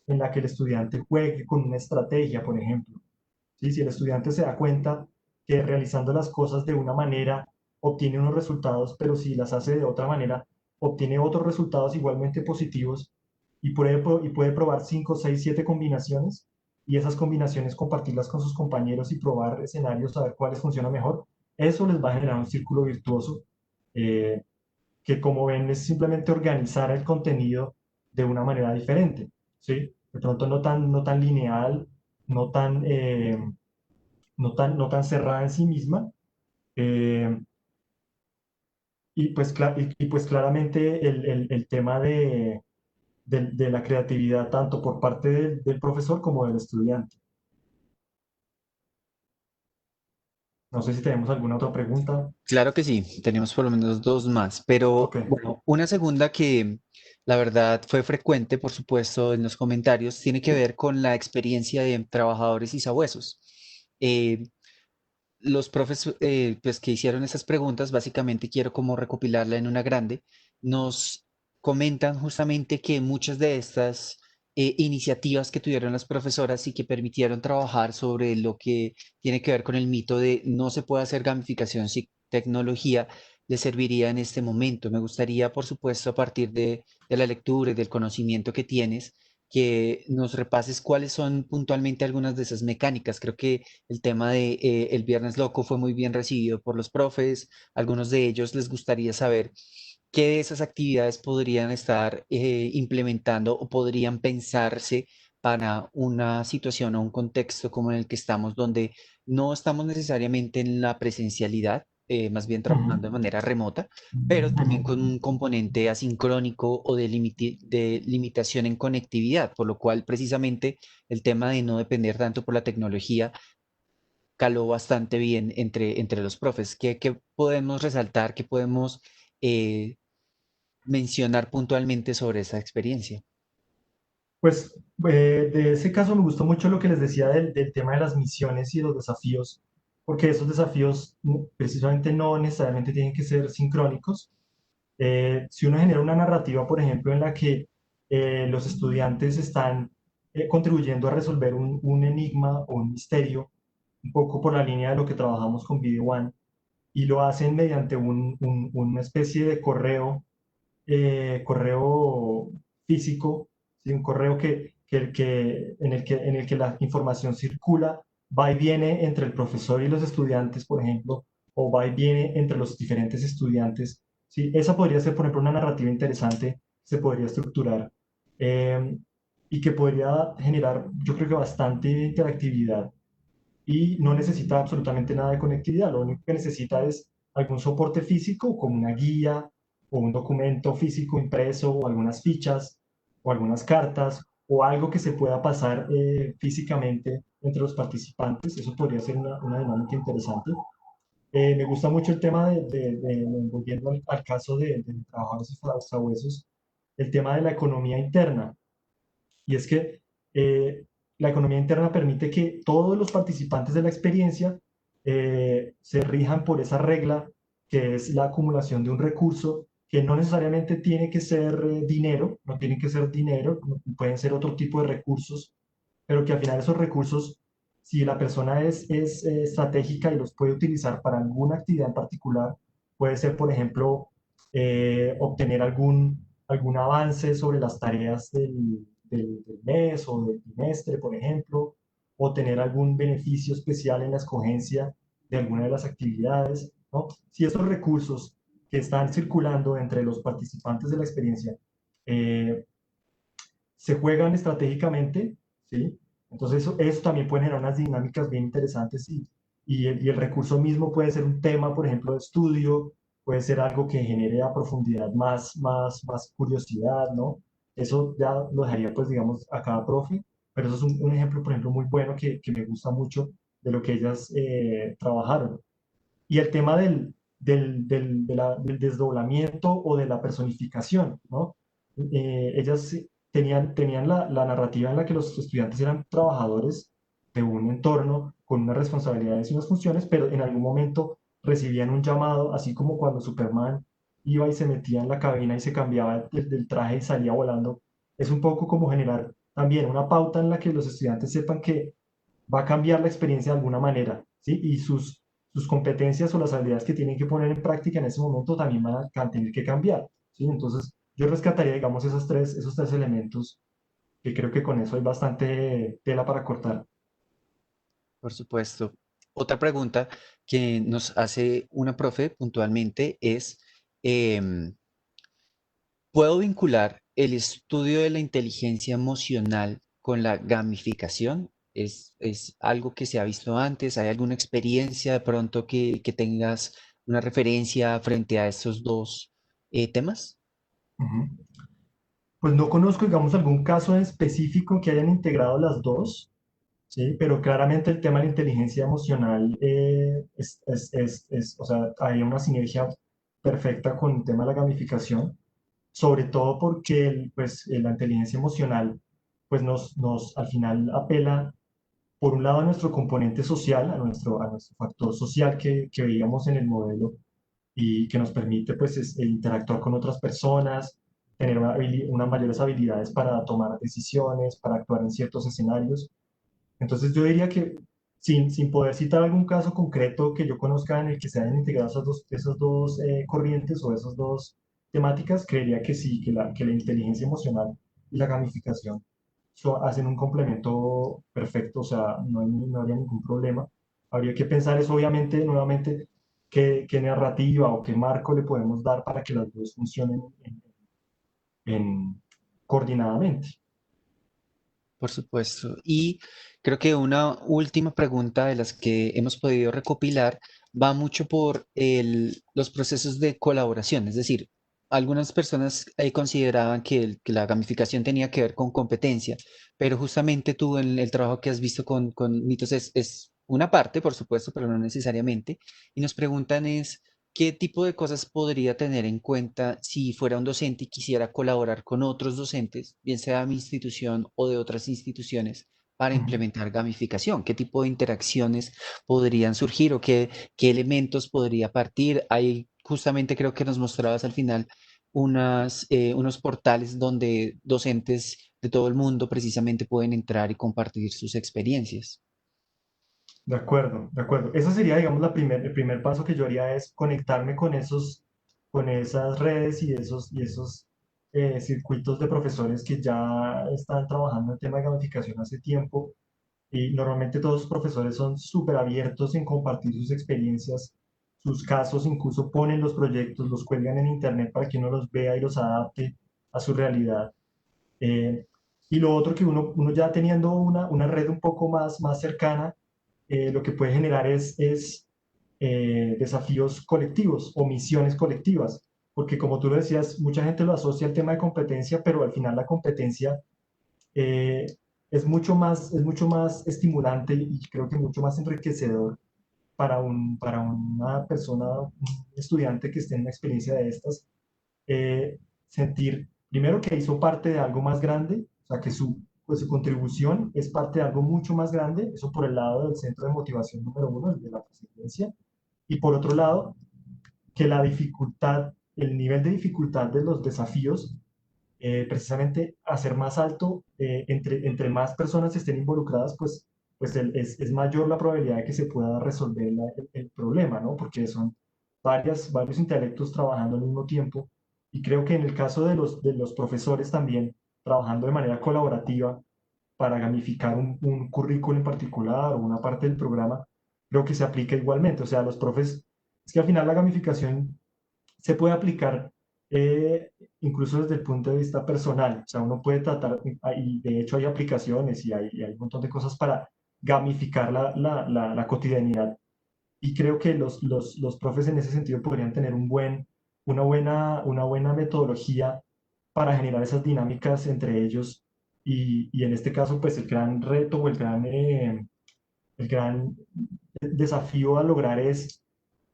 en la que el estudiante juegue con una estrategia, por ejemplo. ¿Sí? Si el estudiante se da cuenta que realizando las cosas de una manera obtiene unos resultados, pero si las hace de otra manera, obtiene otros resultados igualmente positivos y puede probar 5, 6, 7 combinaciones y esas combinaciones compartirlas con sus compañeros y probar escenarios, a ver cuáles funcionan mejor, eso les va a generar un círculo virtuoso eh, que, como ven, es simplemente organizar el contenido de una manera diferente, ¿sí? De pronto no tan lineal, no tan, no tan cerrada en sí misma. eh, y pues claramente el tema de la creatividad, tanto por parte del profesor como del estudiante. No sé si tenemos alguna otra pregunta. Claro que sí, tenemos por lo menos dos más, Ok. pero bueno, una segunda que la verdad fue frecuente, por supuesto, en los comentarios, tiene que ver con la experiencia de trabajadores y sabuesos. Eh, los profes pues, que hicieron esas preguntas, básicamente quiero como recopilarla en una grande, nos comentan justamente que muchas de estas iniciativas que tuvieron las profesoras y que permitieron trabajar sobre lo que tiene que ver con el mito de no se puede hacer gamificación sin tecnología, les serviría en este momento. Me gustaría, por supuesto, a partir de la lectura y del conocimiento que tienes, que nos repases cuáles son puntualmente algunas de esas mecánicas. Creo que el tema de el Viernes Loco fue muy bien recibido por los profes. Algunos de ellos les gustaría saber qué de esas actividades podrían estar implementando o podrían pensarse para una situación o un contexto como en el que estamos, donde no estamos necesariamente en la presencialidad, más bien trabajando de Ujú, manera remota, pero también ujú. con un componente asincrónico o de limitación en conectividad, por lo cual precisamente el tema de no depender tanto por la tecnología caló bastante bien entre los profes. ¿Qué podemos resaltar? ¿Qué podemos eh, mencionar puntualmente sobre esa experiencia? Pues de ese caso me gustó mucho lo que les decía del tema de las misiones y los desafíos, porque esos desafíos precisamente no necesariamente tienen que ser sincrónicos. Si uno genera una narrativa, por ejemplo, en la que los estudiantes están contribuyendo a resolver un enigma o un misterio, un poco por la línea de lo que trabajamos con Video One, y lo hacen mediante una especie de correo físico, ¿sí? Un correo en el que la información circula, va y viene entre el profesor y los estudiantes, por ejemplo, o va y viene entre los diferentes estudiantes. ¿Sí? Esa podría ser, por ejemplo, una narrativa interesante, se podría estructurar eh, y que podría generar, yo creo que bastante interactividad y no necesita absolutamente nada de conectividad. Lo único que necesita es algún soporte físico, como una guía o un documento físico impreso o algunas fichas o algunas cartas o algo que se pueda pasar físicamente entre los participantes. Eso podría ser una dinámica interesante. Me gusta mucho el tema volviendo al caso de trabajadores y sabuesos, el tema de la economía interna. Y es que la economía interna permite que todos los participantes de la experiencia se rijan por esa regla que es la acumulación de un recurso que no necesariamente tiene que ser dinero, no tiene que ser dinero, pueden ser otro tipo de recursos, pero que al final esos recursos, si la persona es estratégica y los puede utilizar para alguna actividad en particular, puede ser, por ejemplo, obtener algún avance sobre las tareas del mes o del trimestre, por ejemplo, o tener algún beneficio especial en la escogencia de alguna de las actividades, ¿no? Si esos recursos que están circulando entre los participantes de la experiencia eh, se juegan estratégicamente, ¿sí? Entonces eso también puede generar unas dinámicas bien interesantes y el recurso mismo puede ser un tema, por ejemplo, de estudio, puede ser algo que genere a profundidad más curiosidad, ¿no? Eso ya lo dejaría, pues, digamos, a cada profe, pero eso es un ejemplo, por ejemplo, muy bueno que me gusta mucho de lo que ellas trabajaron. Y el tema del desdoblamiento o de la personificación, ¿no? Ellas tenían la narrativa en la que los estudiantes eran trabajadores de un entorno con unas responsabilidades y unas funciones, pero en algún momento recibían un llamado, así como cuando Superman iba y se metía en la cabina y se cambiaba del traje y salía volando. Es un poco como generar también una pauta en la que los estudiantes sepan que va a cambiar la experiencia de alguna manera, ¿sí? Y sus competencias o las habilidades que tienen que poner en práctica en ese momento también van a tener que cambiar, ¿sí? Entonces, yo rescataría, digamos, esos tres elementos, que creo que con eso hay bastante tela para cortar. Por supuesto. Otra pregunta que nos hace una profe puntualmente es, em, ¿puedo vincular el estudio de la inteligencia emocional con la gamificación? ¿Es algo que se ha visto antes? ¿Hay alguna experiencia de pronto que tengas una referencia frente a estos dos temas? Ujú. Pues no conozco, digamos, algún caso en específico que hayan integrado las dos, ¿sí? Pero claramente el tema de la inteligencia emocional o sea, hay una sinergia perfecta con el tema de la gamificación, sobre todo porque la inteligencia emocional pues al final apela, por un lado, a nuestro componente social, a nuestro factor social que veíamos en el modelo y que nos permite pues interactuar con otras personas, tener unas mayores habilidades para tomar decisiones, para actuar en ciertos escenarios. Entonces yo diría que sin poder citar algún caso concreto que yo conozca en el que se hayan integrado esas dos corrientes o esas dos temáticas, creería que sí, que la inteligencia emocional y la gamificación hacen un complemento perfecto, o sea, no habría ningún problema. Habría que pensar es obviamente, nuevamente, qué narrativa o qué marco le podemos dar para que las dos funcionen coordinadamente. Por supuesto. Y creo que una última pregunta de las que hemos podido recopilar va mucho por los procesos de colaboración. Es decir, algunas personas consideraban que la gamificación tenía que ver con competencia, pero justamente tú en el trabajo que has visto con mitos es una parte, por supuesto, pero no necesariamente. Y nos preguntan es, ¿qué tipo de cosas podría tener en cuenta si fuera un docente y quisiera colaborar con otros docentes, bien sea de mi institución o de otras instituciones, para Ujú. implementar gamificación? ¿Qué tipo de interacciones podrían surgir o qué elementos podría partir? Ahí justamente creo que nos mostrabas al final unos portales donde docentes de todo el mundo precisamente pueden entrar y compartir sus experiencias. De acuerdo, de acuerdo. Eso sería, digamos, el primer paso que yo haría es conectarme con esas redes y esos circuitos de profesores que ya están trabajando en tema de gamificación hace tiempo. Y normalmente todos los profesores son súper abiertos en compartir sus experiencias, sus casos, incluso ponen los proyectos, los cuelgan en internet para que uno los vea y los adapte a su realidad. Eh, y lo otro que uno ya teniendo una red un poco más cercana, lo que puede generar es desafíos colectivos o misiones colectivas, porque como tú lo decías, mucha gente lo asocia al tema de competencia, pero al final la competencia eh, es mucho más estimulante y creo que mucho más enriquecedor para una persona, un estudiante que esté en una experiencia de estas, sentir primero que hizo parte de algo más grande, o sea, que su contribución es parte de algo mucho más grande, eso por el lado del centro de motivación número uno, el de la presidencia, y por otro lado, que la dificultad, el nivel de dificultad de los desafíos, precisamente hacer más alto, entre más personas estén involucradas, pues es mayor la probabilidad de que se pueda resolver el problema, ¿no? Porque son varios intelectos trabajando al mismo tiempo. Y creo que en el caso de los profesores también, trabajando de manera colaborativa para gamificar un currículo en particular o una parte del programa, creo que se aplica igualmente. O sea, los profes, es que al final la gamificación se puede aplicar incluso desde el punto de vista personal. O sea, uno puede tratar, y de hecho hay aplicaciones y hay un montón de cosas para gamificar la cotidianidad. Y creo que los profes en ese sentido podrían tener una buena metodología para generar esas dinámicas entre ellos. Y en este caso, pues el gran reto o el gran desafío a lograr es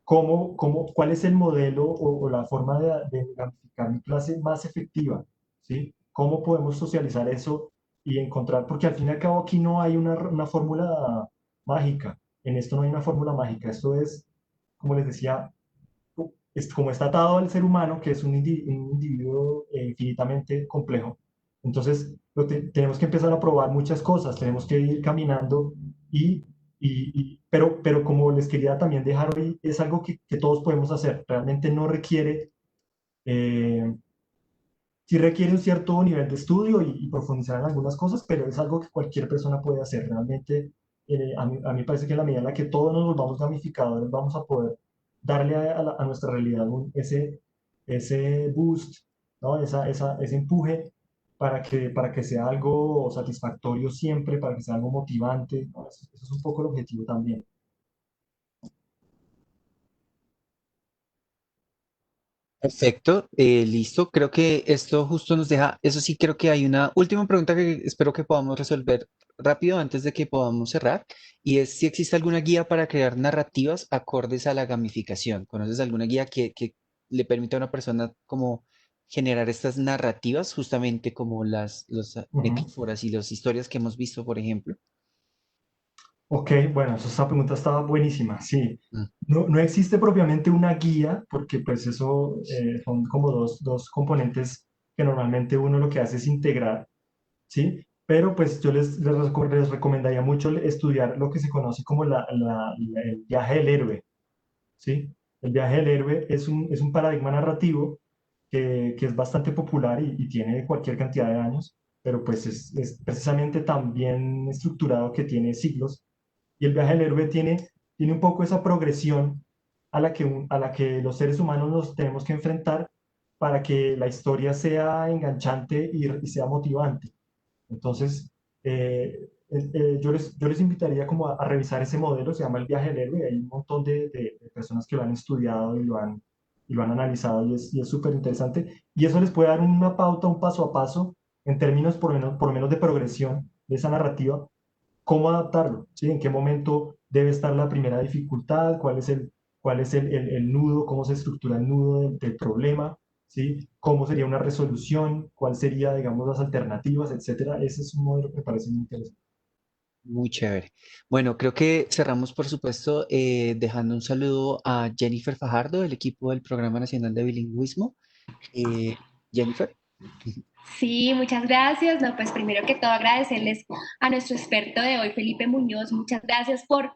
cuál es el modelo o la forma de gamificar mi clase más efectiva, ¿sí? ¿Cómo podemos socializar eso y encontrar? Porque al fin y al cabo aquí no hay una fórmula mágica. En esto no hay una fórmula mágica. Esto es, como les decía, como está atado al ser humano, que es un individuo infinitamente complejo. Entonces, tenemos que empezar a probar muchas cosas, tenemos que ir caminando pero como les quería también dejar hoy, es algo que todos podemos hacer. Realmente no requiere, eh, sí requiere un cierto nivel de estudio y profundizar en algunas cosas, pero es algo que cualquier persona puede hacer. Realmente, a mí parece que en la medida en la que todos nos volvamos gamificadores, vamos a poder darle a nuestra realidad ese boost, ¿no? Ese empuje para que sea algo satisfactorio siempre, para que sea algo motivante, ¿no? Eso es un poco el objetivo también. Perfecto, listo. Creo que esto justo nos deja, eso sí, creo que hay una última pregunta que espero que podamos resolver rápido antes de que podamos cerrar, y es si existe alguna guía para crear narrativas acordes a la gamificación. ¿Conoces alguna guía que le permita a una persona como generar estas narrativas, justamente como las Ujú. metáforas y las historias que hemos visto, por ejemplo? Ok, bueno, esa pregunta estaba buenísima, sí. Mm, No existe propiamente una guía, porque pues eso son como dos componentes que normalmente uno lo que hace es integrar, ¿sí? Pero pues yo les recomendaría mucho estudiar lo que se conoce como el viaje del héroe, ¿sí? El viaje del héroe es un paradigma narrativo que es bastante popular y tiene cualquier cantidad de años, pero pues es precisamente tan bien estructurado que tiene siglos y el viaje del héroe tiene un poco esa progresión a la que los seres humanos nos tenemos que enfrentar para que la historia sea enganchante y sea motivante. Entonces, yo les invitaría como a revisar ese modelo, se llama el viaje del héroe, hay un montón de personas que lo han estudiado y lo han analizado y es súper interesante. Y eso les puede dar una pauta, un paso a paso, en términos por lo menos de progresión de esa narrativa, cómo adaptarlo, ¿sí? En qué momento debe estar la primera dificultad, cuál es el nudo, cómo se estructura el nudo del problema, ¿sí? Cómo sería una resolución, cuál sería, digamos, las alternativas, etcétera. Ese es un modelo que me parece muy interesante. muy chévere. Bueno, creo que cerramos, por supuesto, dejando un saludo a Jennifer Fajardo, del equipo del Programa Nacional de Bilingüismo. Jennifer. Sí, muchas gracias. No, pues primero que todo agradecerles a nuestro experto de hoy, Felipe Muñoz. Muchas gracias por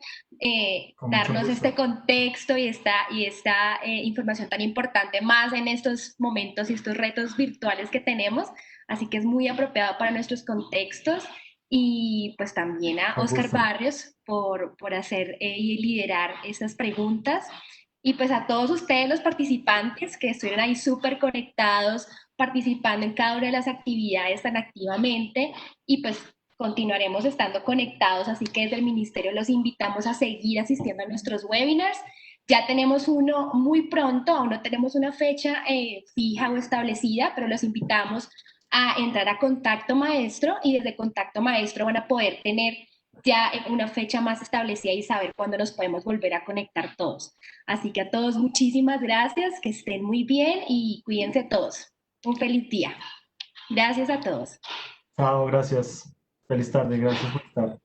Con mucho darnos gusto. este contexto y esta información tan importante más en estos momentos y estos retos virtuales que tenemos. Así que es muy apropiado para nuestros contextos. Y pues también a Con Oscar gusto. Barrios por hacer y liderar estas preguntas. Y pues a todos ustedes, los participantes que estuvieron ahí súper conectados, participando en cada una de las actividades tan activamente y pues continuaremos estando conectados, así que desde el ministerio los invitamos a seguir asistiendo a nuestros webinars. Ya tenemos uno muy pronto, aún no tenemos una fecha fija o establecida, pero los invitamos a entrar a Contacto Maestro y desde Contacto Maestro van a poder tener ya una fecha más establecida y saber cuándo nos podemos volver a conectar todos. Así que a todos muchísimas gracias, que estén muy bien y cuídense todos. Un feliz día. Gracias a todos. Chao, gracias. Feliz tarde, gracias por estar.